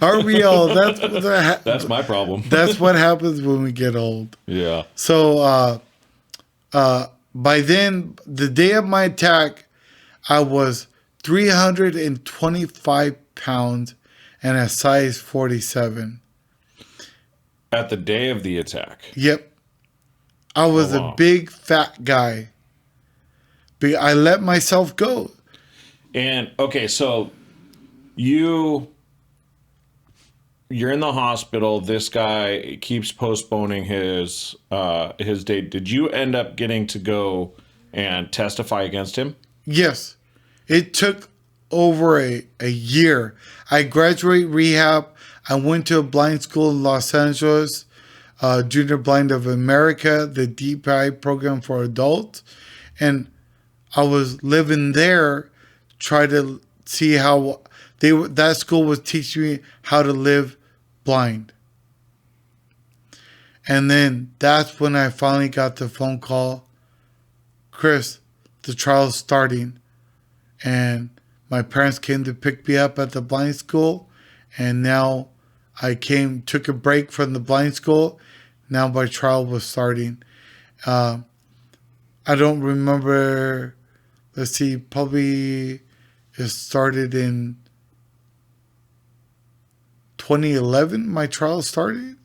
Are we all? That's my problem. That's what happens when we get old. Yeah. So by then, the day of my attack, I was 325 pounds and a size 47. At the day of the attack. Yep. I was a big fat guy. I let myself go. And okay, so you're in the hospital. This guy keeps postponing his date. Did you end up getting to go and testify against him? Yes. It took over a year. I graduated rehab. I went to a blind school in Los Angeles, Junior Blind of America, the DPI program for adults. And I was living there, trying to see how that school was teaching me how to live blind. And then that's when I finally got the phone call, Chris, the trial's starting. And my parents came to pick me up at the blind school. And now I took a break from the blind school. Now my trial was starting. I don't remember, let's see, probably it started in 2011, my trial started.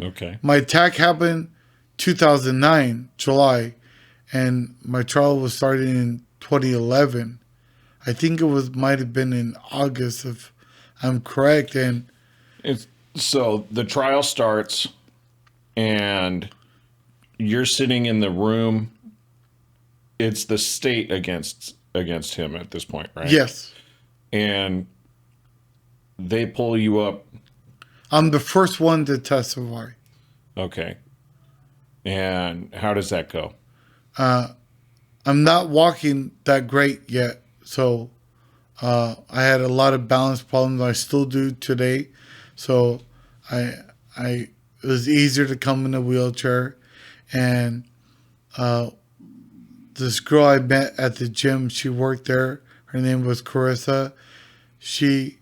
Okay. My attack happened 2009, July, and my trial was starting in 2011. I think might have been in August, if I'm correct. And so the trial starts, and you're sitting in the room. It's the state against him at this point, right? Yes. And they pull you up. I'm the first one to testify. Okay. And how does that go? I'm not walking that great yet. So I had a lot of balance problems. I still do today. So it was easier to come in a wheelchair. And this girl I met at the gym, she worked there. Her name was Carissa. She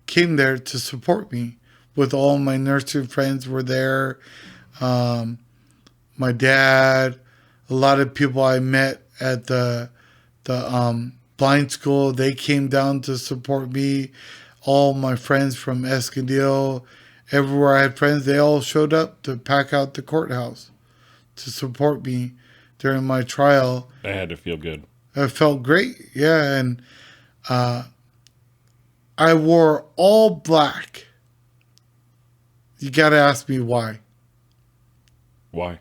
came there to support me. With all my nursing friends were there. My dad, a lot of people I met at the blind school, they came down to support me. All my friends from Escondido, everywhere I had friends, they all showed up to pack out the courthouse to support me during my trial. That had to feel good. It felt great, yeah. And I wore all black. You got to ask me why. Why?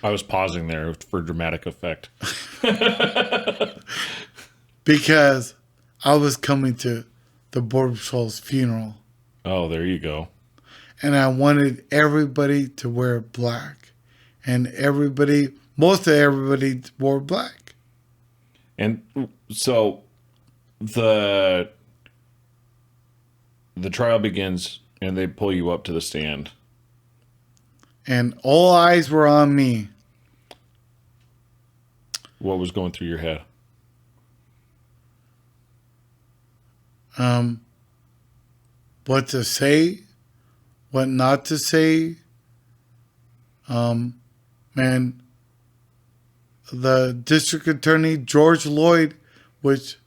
I was pausing there for dramatic effect. Because I was coming to the Border Patrol's funeral. Oh, there you go. And I wanted everybody to wear black. And most of everybody wore black. And so the trial begins, and they pull you up to the stand. And all eyes were on me. What was going through your head? What to say, what not to say. Man, the district attorney, George Lloyd, which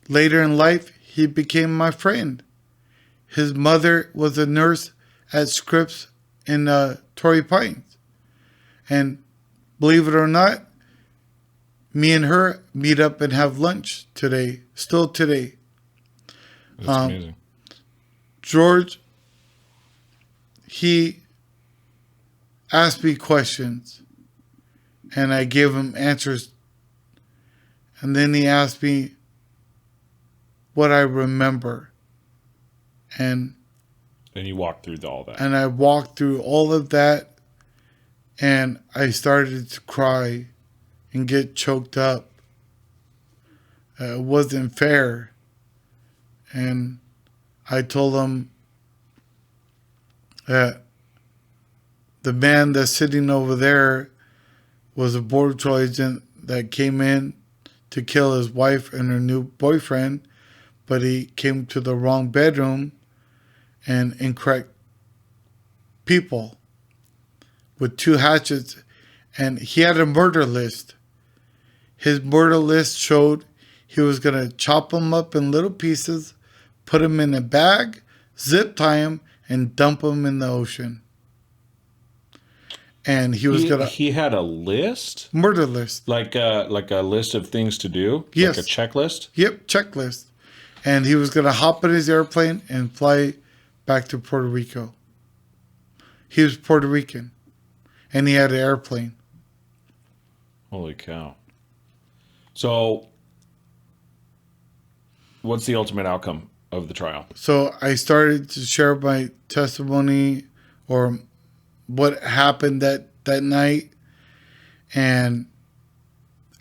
later in life, he became my friend. His mother was a nurse at Scripps in Torrey Pines. And believe it or not, me and her meet up and have lunch today, still today. That's amazing. George, he asked me questions and I gave him answers. And then he asked me what I remember. And you walked through all that. And I walked through all of that, and I started to cry and get choked up. It wasn't fair. And I told him that the man that's sitting over there was a Border Patrol agent that came in to kill his wife and her new boyfriend, but he came to the wrong bedroom and incorrect people with 2 hatchets, and he had a murder list. His murder list showed he was going to chop them up in little pieces, put them in a bag, zip tie them, and dump them in the ocean. And he was going to... He had a list? Murder list. Like a list of things to do? Yes. Like a checklist? Yep, checklist. And he was going to hop in his airplane and fly back to Puerto Rico. He was Puerto Rican. And he had an airplane. Holy cow. So, what's the ultimate outcome of the trial? So I started to share my testimony or what happened that night. And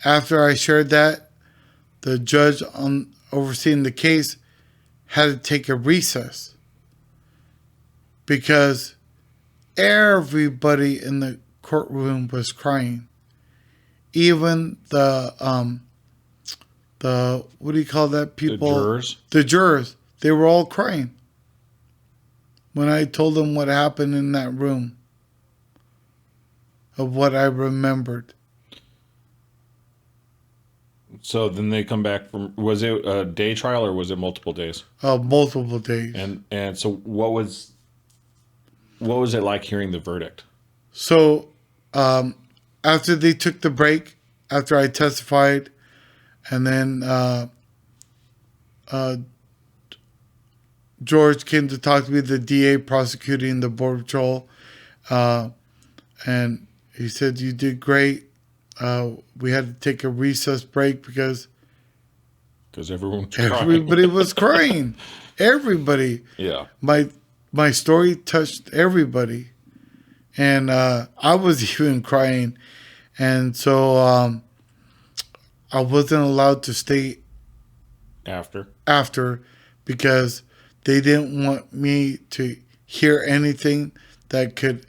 after I shared that, the judge overseeing the case had to take a recess because everybody in the courtroom was crying. Even the what do you call that people? The jurors? The jurors. They were all crying when I told them what happened in that room, of what I remembered. So then they come back from, was it a day trial or was it multiple days? Multiple days. And so what was it like hearing the verdict? So after they took the break, after I testified, and then George came to talk to me, the DA prosecuting the Border Patrol, and he said, "You did great. We had to take a recess break because everybody was crying. Everybody. Yeah. My story touched everybody, and I was even crying, and so I wasn't allowed to stay after because they didn't want me to hear anything that could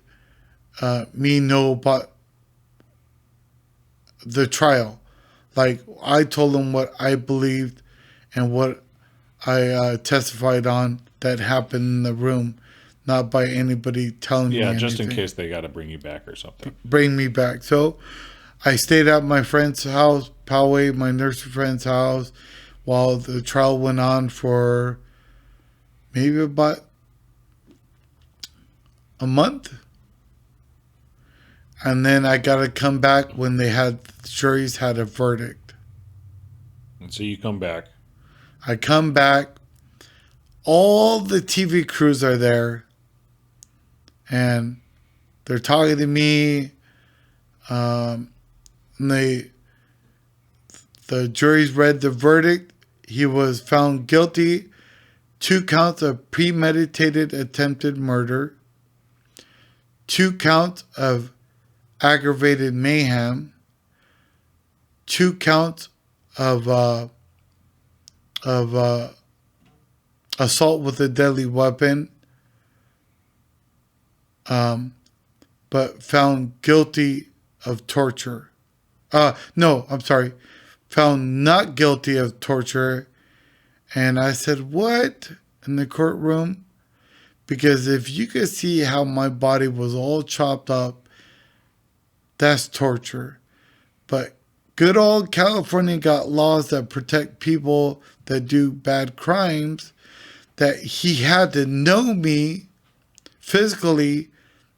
me know about the trial. Like, I told them what I believed and what I testified on that happened in the room, not by anybody telling me anything. Yeah, just in case they got to bring you back or something. Bring me back. So I stayed at my friend's house, Poway, my nursery friend's house, while the trial went on for maybe about a month. And then I got to come back when the juries had a verdict. And so you come back. I come back. All the TV crews are there. And they're talking to me. And the juries read the verdict. He was found guilty. 2 counts of premeditated attempted murder. 2 counts of aggravated mayhem, 2 counts of assault with a deadly weapon, but found guilty of torture. Found not guilty of torture. And I said, what? In the courtroom? Because if you could see how my body was all chopped up, that's torture. But good old California got laws that protect people that do bad crimes, that he had to know me physically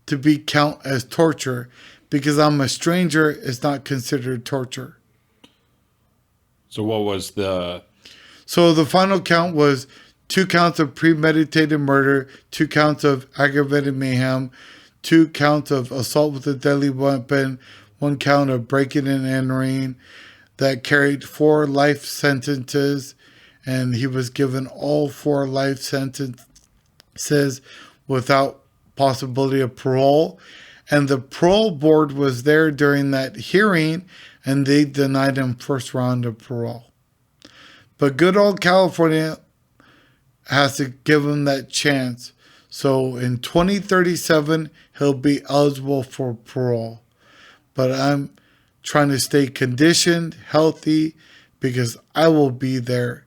to be count as torture. Because I'm a stranger, it's not considered torture. So what was So the final count was 2 counts of premeditated murder, 2 counts of aggravated mayhem, 2 counts of assault with a deadly weapon, 1 count of breaking and entering, that carried 4 life sentences, and he was given all 4 life sentences without possibility of parole. And the parole board was there during that hearing, and they denied him first round of parole. But good old California has to give him that chance. So in 2037, he'll be eligible for parole. But I'm trying to stay conditioned, healthy, because I will be there.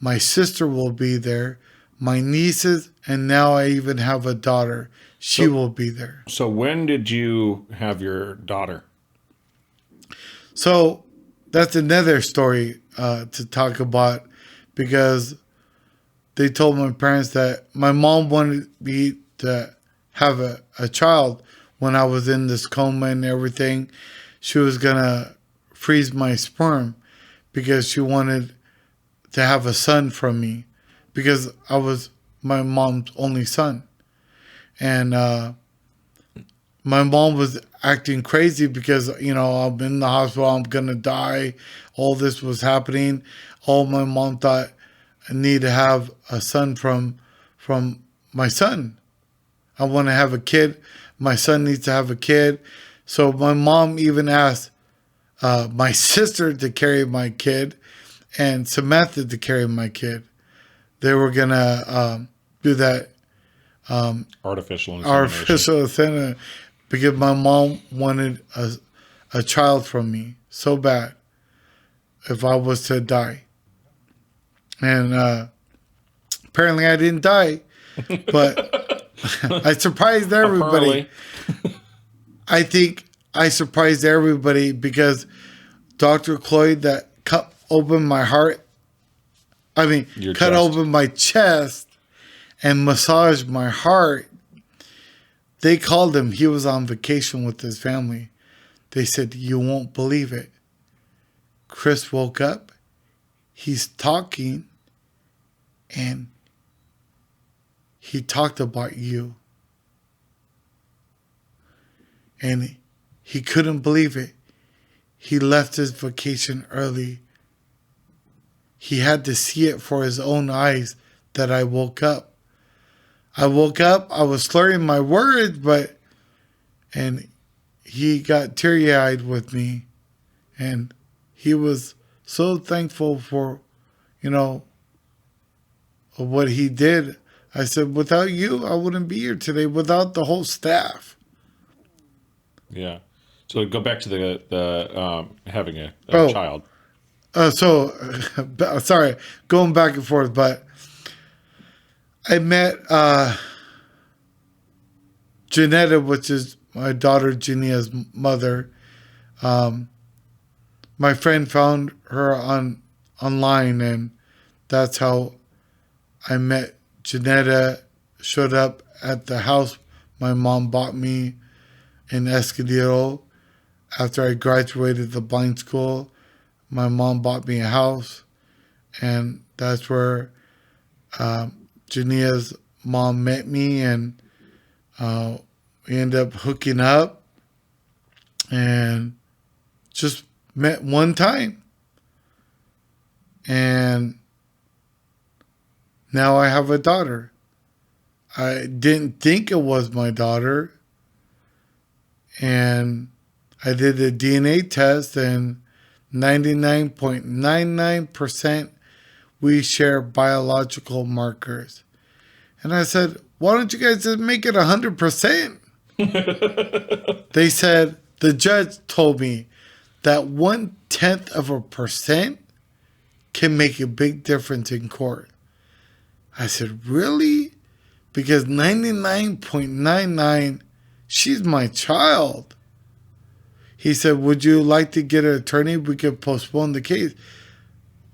My sister will be there. My nieces, and now I even have a daughter. She will be there. So when did you have your daughter? So that's another story to talk about, because they told my parents that my mom wanted me to have a child when I was in this coma and everything. She was going to freeze my sperm because she wanted to have a son from me, because I was my mom's only son. And my mom was acting crazy because, you know, I'm in the hospital, I'm going to die. All this was happening. All my mom thought I need to have a son from my son. I want to have a kid. My son needs to have a kid. So my mom even asked my sister to carry my kid and Samantha to carry my kid. They were going to do that Artificial insemination. Because my mom wanted a child from me so bad if I was to die. And apparently I didn't die, but I surprised everybody. I think I surprised everybody because Dr. Cloyd that cut open my heart, cut open my chest and massaged my heart. They called him. He was on vacation with his family. They said, "You won't believe it. Chris woke up. He's talking. And he talked about you." And he couldn't believe it. He left his vacation early. He had to see it for his own eyes that I woke up. I woke up, I was slurring my words, and he got teary-eyed with me. And he was so thankful for, you know, what he did. I said, without you, I wouldn't be here today, without the whole staff. Yeah. So go back to the having a child. Sorry, going back and forth, but I met Janetta, which is my daughter Jania's mother. My friend found her online, and that's how I met Janetta. Showed up at the house my mom bought me in Escondido. After I graduated the blind school, my mom bought me a house, and that's where Jania's mom met me, and we ended up hooking up and just met one time. And now I have a daughter. I didn't think it was my daughter. And I did a DNA test, and 99.99% we share biological markers. And I said, why don't you guys just make it 100%? They said, the judge told me that 0.1% can make a big difference in court. I said, really? Because 99.99, she's my child. He said, would you like to get an attorney? We could postpone the case.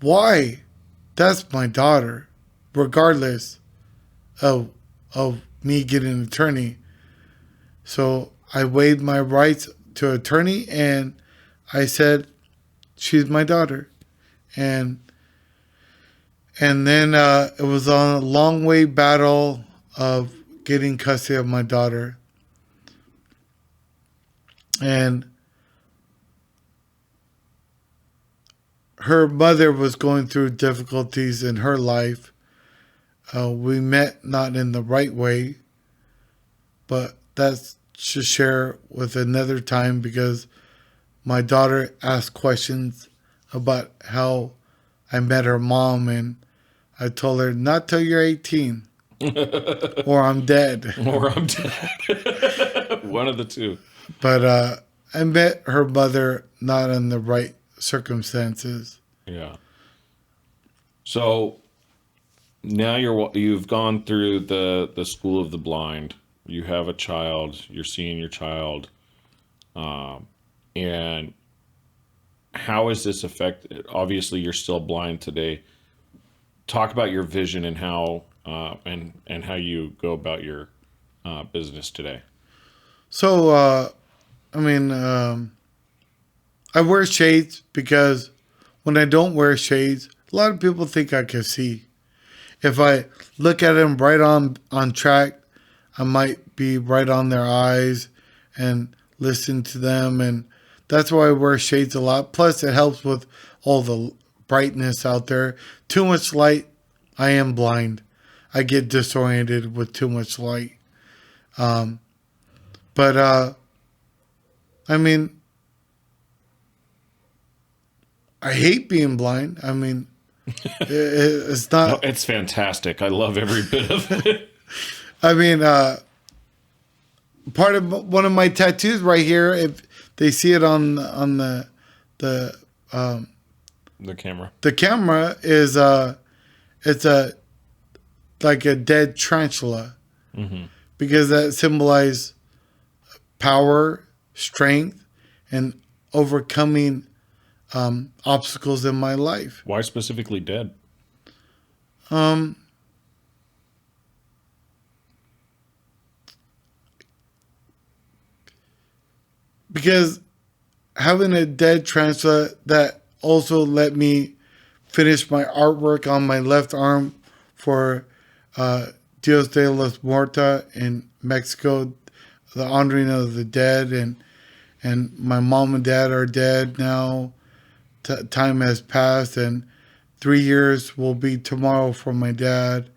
Why? That's my daughter, regardless of me getting an attorney. So I waived my rights to attorney, and I said, she's my daughter. And then it was a long way battle of getting custody of my daughter. And her mother was going through difficulties in her life. We met not in the right way, but that's to share with another time, because my daughter asked questions about how I met her mom, and I told her, not till you're 18 or I'm dead. Or I'm dead. One of the two. But I met her mother not in the right circumstances. Yeah. So now you've gone through the school of the blind. You have a child. You're seeing your child, and how is this affected? Obviously, you're still blind today. Talk about your vision and how and how you go about your business today. So, I wear shades because when I don't wear shades, a lot of people think I can see. If I look at them right on track, I might be right on their eyes and listen to them. And that's why I wear shades a lot. Plus, it helps with all the brightness out there. Too much light, I am blind. I get disoriented with too much light. I hate being blind. It's not. No, it's fantastic. I love every bit of it. Part of one of my tattoos right here, if they see it on the camera. The camera is it's like a dead tarantula, because that symbolizes power, strength, and overcoming obstacles in my life. Why specifically dead? Because having a dead tarantula that also let me finish my artwork on my left arm for Dios de los Muertos in Mexico, the honoring of the dead, and my mom and dad are dead now. Time has passed, and 3 years will be tomorrow for my dad,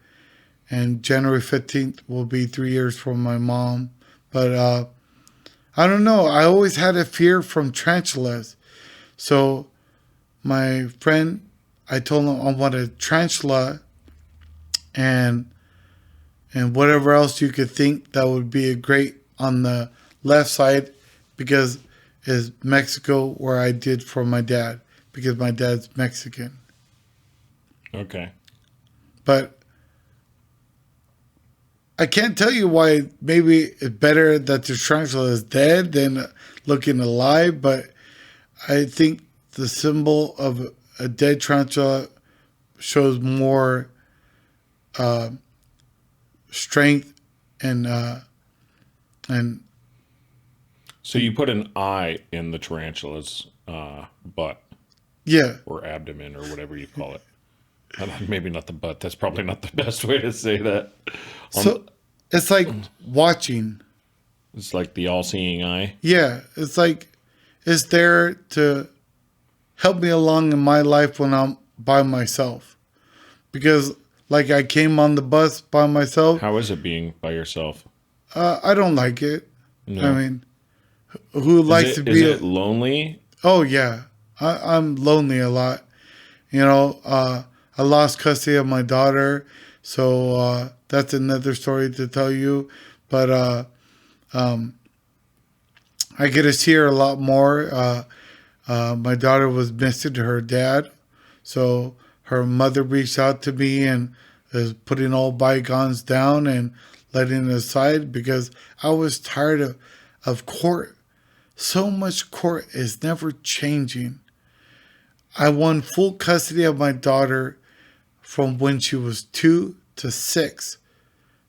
and January 15th will be 3 years for my mom. But I don't know. I always had a fear from tarantulas. So my friend, I told him I want a tarantula and whatever else you could think that would be a great on the left side, because is Mexico, where I did for my dad, because my dad's Mexican. Okay. But I can't tell you why. Maybe it's better that the tarantula is dead than looking alive, but I think the symbol of a dead tarantula shows more strength and So you put an eye in the tarantula's butt. Yeah. Or abdomen, or whatever you call it. Maybe not the butt. That's probably not the best way to say that. So it's like watching. It's like the all-seeing eye. Yeah. It's like it's there to help me along in my life when I'm by myself. Because like I came on the bus by myself. How is it being by yourself? I don't like it. No. I mean, who likes to be... Is it lonely? Oh, yeah. I'm lonely a lot. You know, I lost custody of my daughter, so that's another story to tell you. But I get to see her a lot more. My daughter was missing her dad, so her mother reached out to me and is putting all bygones down and letting it aside, because I was tired of court. So much court is never changing. I won full custody of my daughter from when she was 2 to 6.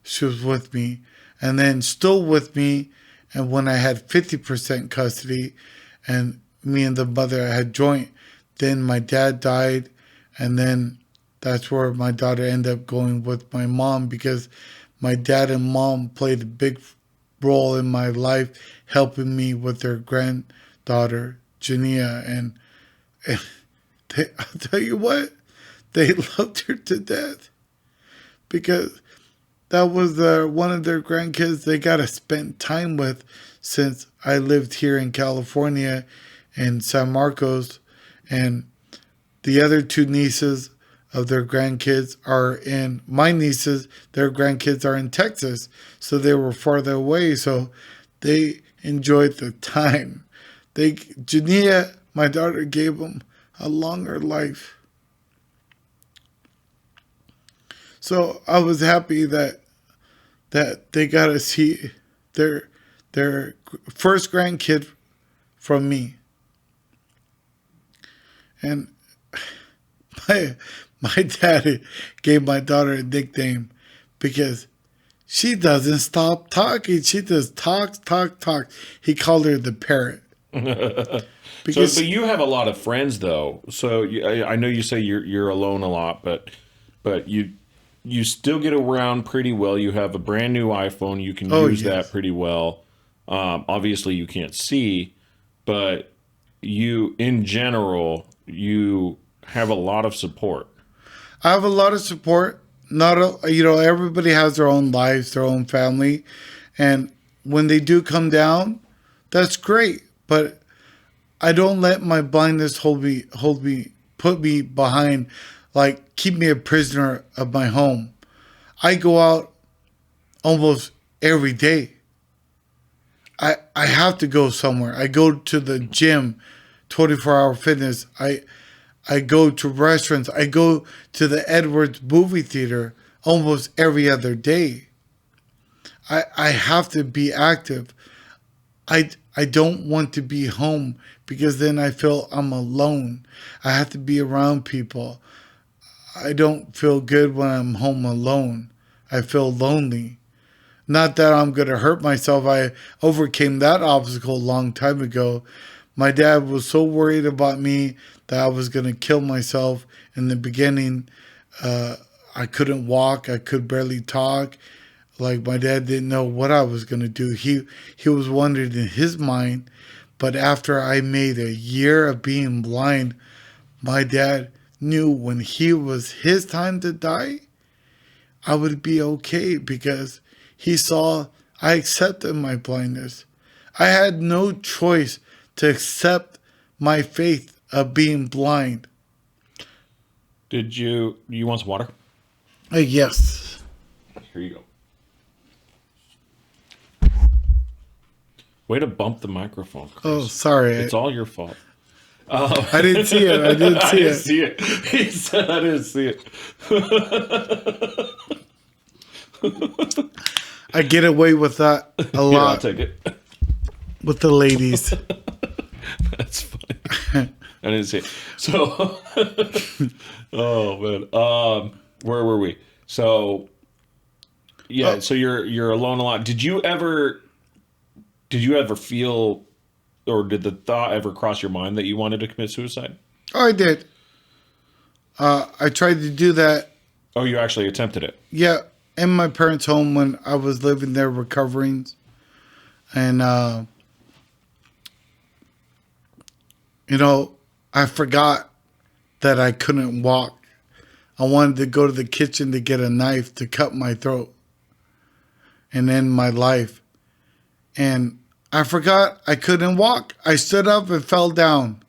She was with me, and then still with me. And when I had 50% custody and me and the mother had joint, then my dad died. And then that's where my daughter ended up going with my mom, because my dad and mom played a big role in my life, helping me with their granddaughter, Jania. And I'll tell you what, they loved her to death, because that was one of their grandkids they got to spend time with, since I lived here in California in San Marcos. And the other 2 nieces of their grandkids my nieces, their grandkids are in Texas. So they were farther away. So they enjoyed the time. Jania, my daughter, gave them a longer life. So I was happy that they got to see their first grandkid from me. And my dad gave my daughter a nickname because she doesn't stop talking. She just talks. He called her the parrot. Because, but you have a lot of friends, though. So I know you say you're alone a lot, but you still get around pretty well. You have a brand new iPhone. You can use that pretty well. Obviously, you can't see, but you, in general, you have a lot of support. I have a lot of support. Everybody has their own lives, their own family, and when they do come down, that's great. But I don't let my blindness put me behind, like keep me a prisoner of my home. I go out almost every day. I have to go somewhere. I go to the gym, 24-hour fitness. I go to restaurants. I go to the Edwards movie theater almost every other day. I have to be active. I don't want to be home because then I feel I'm alone. I have to be around people. I don't feel good when I'm home alone. I feel lonely. Not that I'm going to hurt myself. I overcame that obstacle a long time ago. My dad was so worried about me that I was going to kill myself in the beginning. I couldn't walk. I could barely talk. Like, my dad didn't know what I was going to do. He was wondering in his mind. But after I made a year of being blind, my dad knew when he was his time to die, I would be okay because he saw I accepted my blindness. I had no choice to accept my faith of being blind. Did you want some water? Yes. Here you go. Way to bump the microphone, Chris. Oh, sorry. It's all your fault. I didn't see it. I didn't see it. He said I didn't see it. I get away with that a lot. Yeah, I'll take it. With the ladies. That's funny. I didn't see it. So, oh man, where were we? So, yeah. So you're alone a lot. Did you ever feel, or did the thought ever cross your mind that you wanted to commit suicide? Oh, I did. I tried to do that. Oh, you actually attempted it? Yeah, in my parents' home when I was living there recovering. And, I forgot that I couldn't walk. I wanted to go to the kitchen to get a knife to cut my throat and end my life. And I forgot I couldn't walk. I stood up and fell down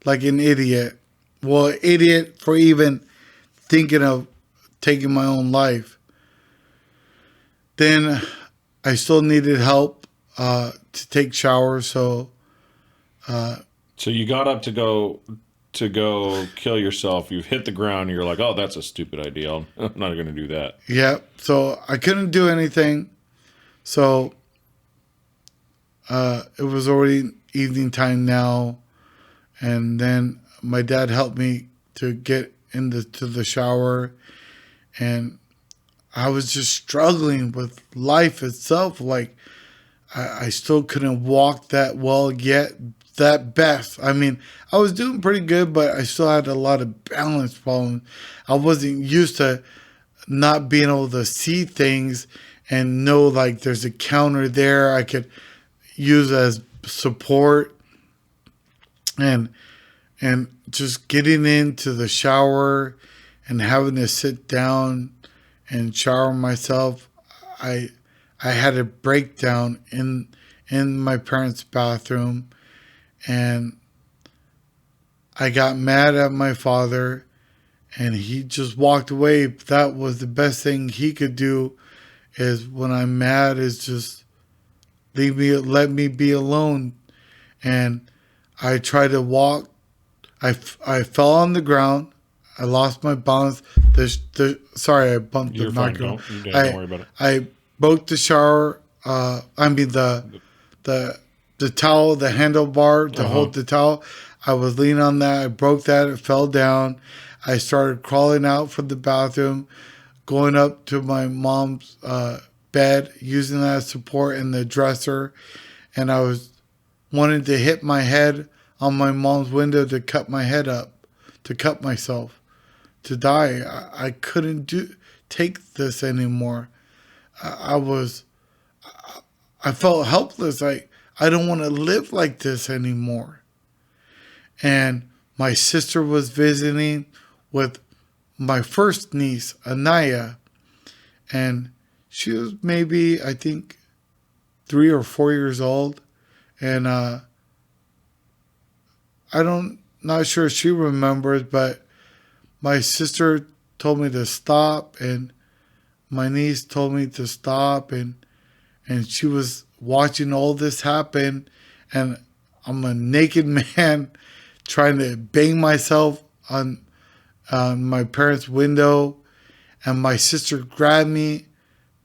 like an idiot. Well, idiot for even thinking of taking my own life. Then I still needed help to take showers. So you got up to go kill yourself. You've hit the ground. And you're like, oh, that's a stupid idea. I'm not going to do that. Yeah. So I couldn't do anything. So it was already evening time now. And then my dad helped me to get to the shower. And I was just struggling with life itself. Like, I still couldn't walk that well yet, that best. I mean, I was doing pretty good, but I still had a lot of balance problems. I wasn't used to not being able to see things and know, like, there's a counter there I could use as support. And just getting into the shower and having to sit down and shower myself, I had a breakdown in my parents' bathroom, and I got mad at my father, and he just walked away. That was the best thing he could do, is when I'm mad, is just let me be alone. And I tried to walk. I fell on the ground. I lost my balance. Sorry, I bumped You're the fine. microphone. Don't worry about it. I broke the shower. The towel, the handlebar to hold the towel. I was leaning on that. I broke that. It fell down. I started crawling out from the bathroom, going up to my mom's bed, using that as support in the dresser. And I was wanting to hit my head on my mom's window to cut my head up, to cut myself, to die. I couldn't take this anymore. I felt helpless. I don't want to live like this anymore. And my sister was visiting with my first niece, Anaya, and she was maybe, I think, 3 or 4 years old. And not sure if she remembers, but my sister told me to stop, and my niece told me to stop, and she was watching all this happen, and I'm a naked man trying to bang myself on my parents' window, and my sister grabbed me,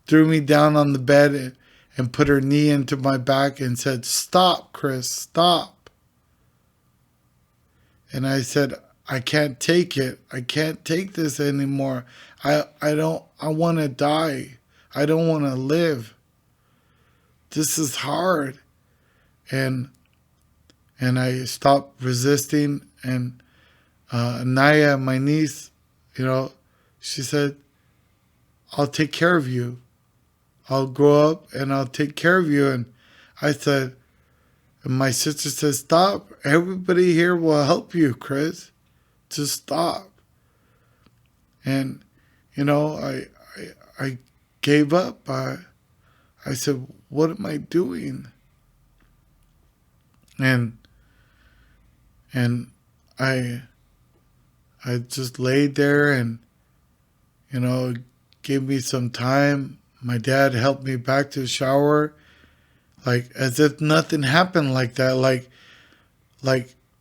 threw me down on the bed, and put her knee into my back and said, "Stop, Chris, stop." And I said, "I can't take it. I can't take this anymore. I want to die. I don't want to live. This is hard." And I stopped resisting, and Naya, my niece, she said, "I'll take care of you. I'll grow up and I'll take care of you." And I said, and my sister said, "Stop. Everybody here will help you, Chris. Just stop." And, I gave up. I said, "What am I doing?" And I just laid there, and, gave me some time. My dad helped me back to the shower, like as if nothing happened like that. Like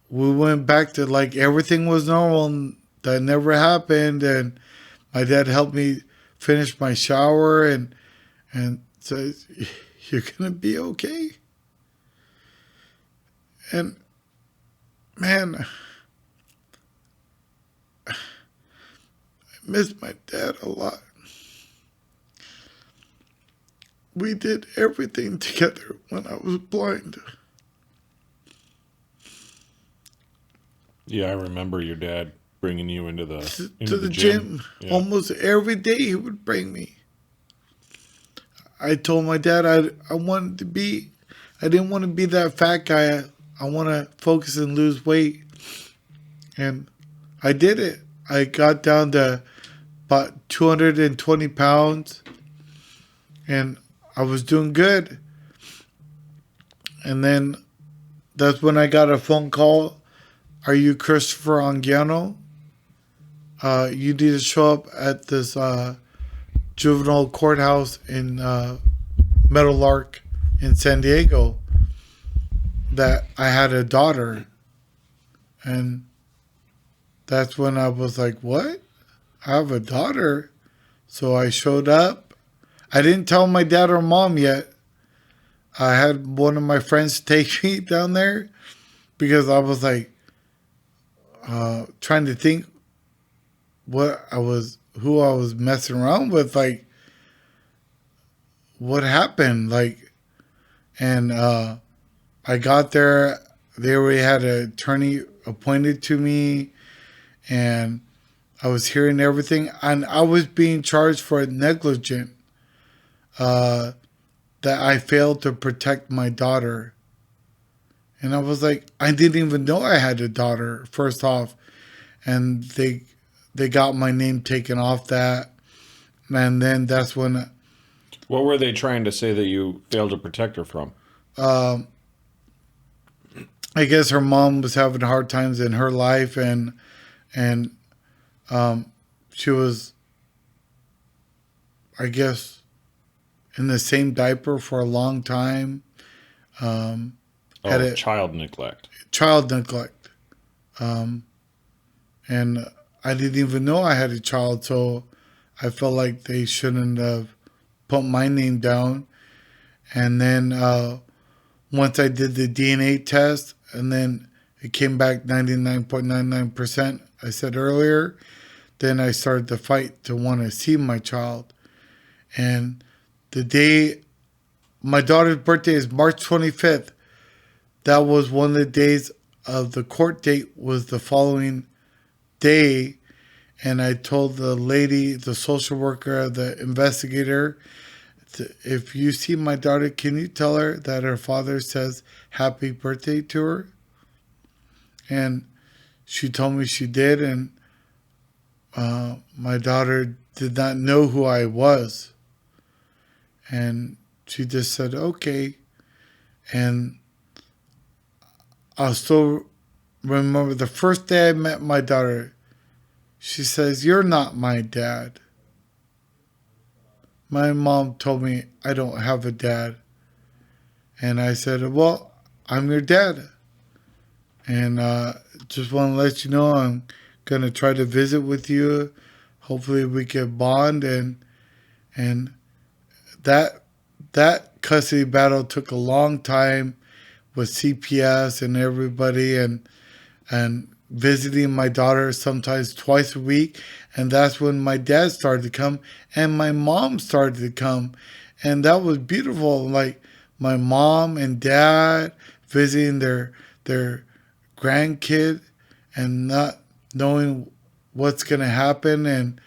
we went back to like everything was normal, and that never happened. And my dad helped me finish my shower and says, "You're going to be okay." And man, I miss my dad a lot. We did everything together when I was blind. Yeah, I remember your dad bringing you into the gym. Yeah. Almost every day he would bring me. I told my dad I didn't want to be that fat guy. I want to focus and lose weight. And I did it. I got down to about 220 pounds, and I was doing good. And then that's when I got a phone call. "Are you Christopher Anguiano? You need to show up at this juvenile courthouse in Meadow Lark in San Diego, that I had a daughter." And that's when I was like, "What? I have a daughter?" So I showed up. I didn't tell my dad or mom yet. I had one of my friends take me down there because I was like trying to think who I was messing around with, like what happened, and I got there. They already had an attorney appointed to me, and I was hearing everything, and I was being charged for negligent, that I failed to protect my daughter. And I was like, I didn't even know I had a daughter, first off. And they got my name taken off that. And then that's when... What were they trying to say that you failed to protect her from? I guess her mom was having hard times in her life, and she was, I guess, in the same diaper for a long time. Child neglect. Child neglect. And I didn't even know I had a child, so I felt like they shouldn't have put my name down. And then once I did the DNA test, and then it came back 99.99%, I said earlier, then I started to fight to want to see my child. And the day, my daughter's birthday is March 25th. That was one of the days of the court date was the following day. And I told the lady, the social worker, the investigator, if you see my daughter, can you tell her that her father says happy birthday to her? And she told me she did. And my daughter did not know who I was. And she just said, okay. And I still remember the first day I met my daughter, she says, "You're not my dad." My mom told me I don't have a dad. And I said, well, I'm your dad. And just want to let you know I'm going to try to visit with you. Hopefully we can bond. And that custody battle took a long time with CPS and everybody and visiting my daughter sometimes twice a week. And that's when my dad started to come and my mom started to come. And that was beautiful. Like my mom and dad visiting their grandkid and not knowing what's going to happen. And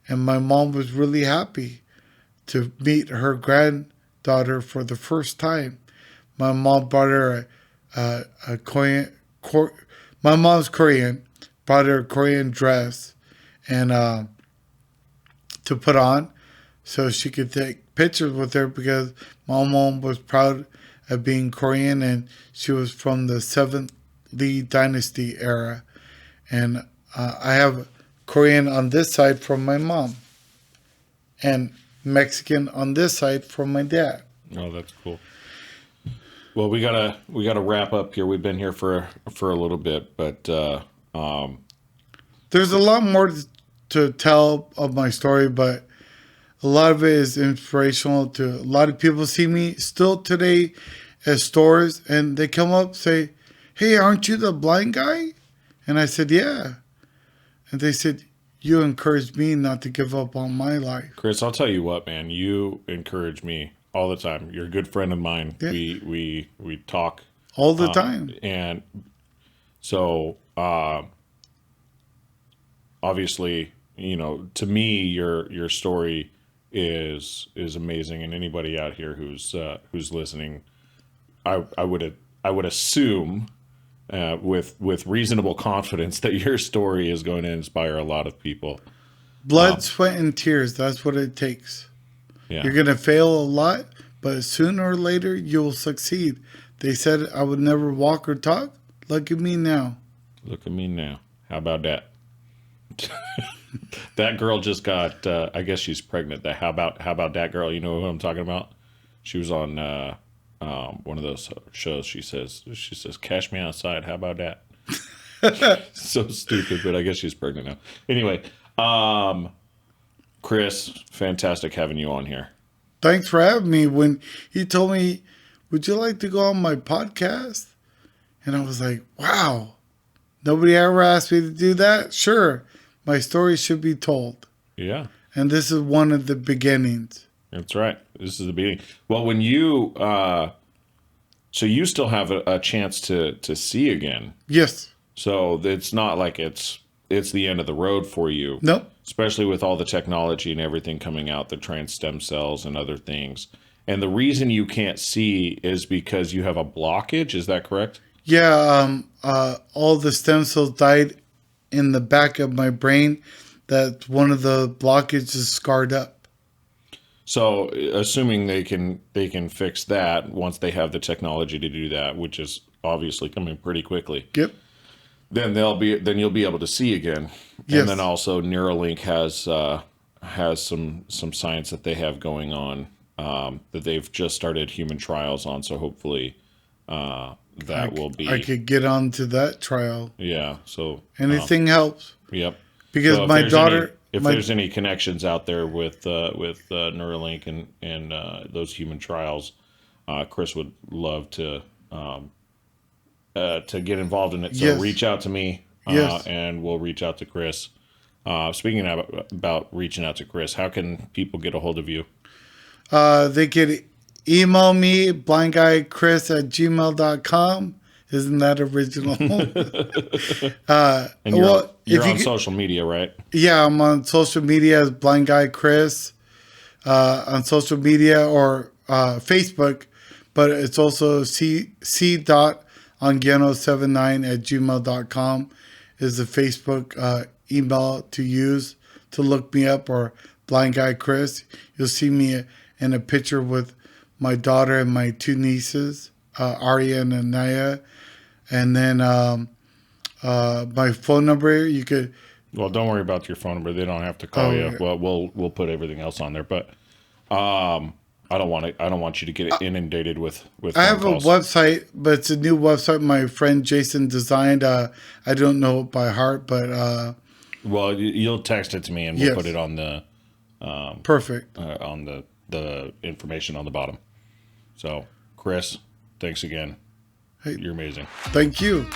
my mom was really happy to meet her granddaughter for the first time. My mom brought her a Korean, my mom's Korean, brought her a Korean dress and to put on so she could take pictures with her because my mom was proud of being Korean and she was from the 7th Lee Dynasty era. And I have Korean on this side from my mom and Mexican on this side from my dad. Oh, that's cool. Well, we gotta wrap up here. We've been here for a little bit, but there's a lot more to tell of my story, but a lot of it is inspirational to a lot of people. See me still today at stores and they come up say, "Hey, aren't you the blind guy?" And I said, "Yeah." And they said, "You encouraged me not to give up on my life." Chris, I'll tell you what, man, you encourage me all the time. You're a good friend of mine. Yeah. We talk all the time. And so obviously, you know, to me your story is amazing, and anybody out here who's listening, I would assume with reasonable confidence that your story is going to inspire a lot of people. Blood, sweat, and tears. That's what it takes. Yeah. You're going to fail a lot, but sooner or later you'll succeed. They said I would never walk or talk. Look at me now. Look at me now. How about that? That girl just got, I guess she's pregnant. How about that girl? You know who I'm talking about? She was on one of those shows. She says, "Cash me outside. How about that?" So stupid, but I guess she's pregnant now. Anyway, Chris, fantastic having you on here. Thanks for having me. When he told me, "Would you like to go on my podcast?" And I was like, wow, nobody ever asked me to do that. Sure. My story should be told. Yeah. And this is one of the beginnings. That's right. This is the beginning. Well, when you, so you still have a chance to see again. Yes. So it's not like it's the end of the road for you. Nope. Especially with all the technology and everything coming out, the trans stem cells and other things. And the reason you can't see is because you have a blockage. Is that correct? Yeah. All the stem cells died in the back of my brain. That one of the blockages is scarred up. So assuming they can fix that once they have the technology to do that, which is obviously coming pretty quickly. Yep. Then you'll be able to see again. Yes. And then also Neuralink has some science that they have going on that they've just started human trials on. So hopefully that will be. I could get onto that trial. Yeah. So anything helps. Yep. Because so my daughter. If there's any connections out there with Neuralink and those human trials, Chris would love to get involved in it. So Yes. reach out to me, Yes. and we'll reach out to Chris. Speaking about reaching out to Chris, how can people get a hold of you? They could email me, blindguychris@gmail.com. Isn't that original? And you're on social media, right? Yeah, I'm on social media as Blind Guy Chris on social media or Facebook, but it's also c.anguiano79@gmail.com is the Facebook email to use to look me up, or Blind Guy Chris. You'll see me in a picture with my daughter and my two nieces, Aria and Anaya. And then my phone number, you could. Well, don't worry about your phone number. They don't have to call you. Okay. Well, we'll put everything else on there, but I don't want you to get inundated with. I have phone calls. a website, but it's a new website my friend Jason designed. I don't know it by heart, but well, you'll text it to me and we'll put it on the perfect on the information on the bottom. So, Chris, thanks again. Hey, you're amazing. Thank you.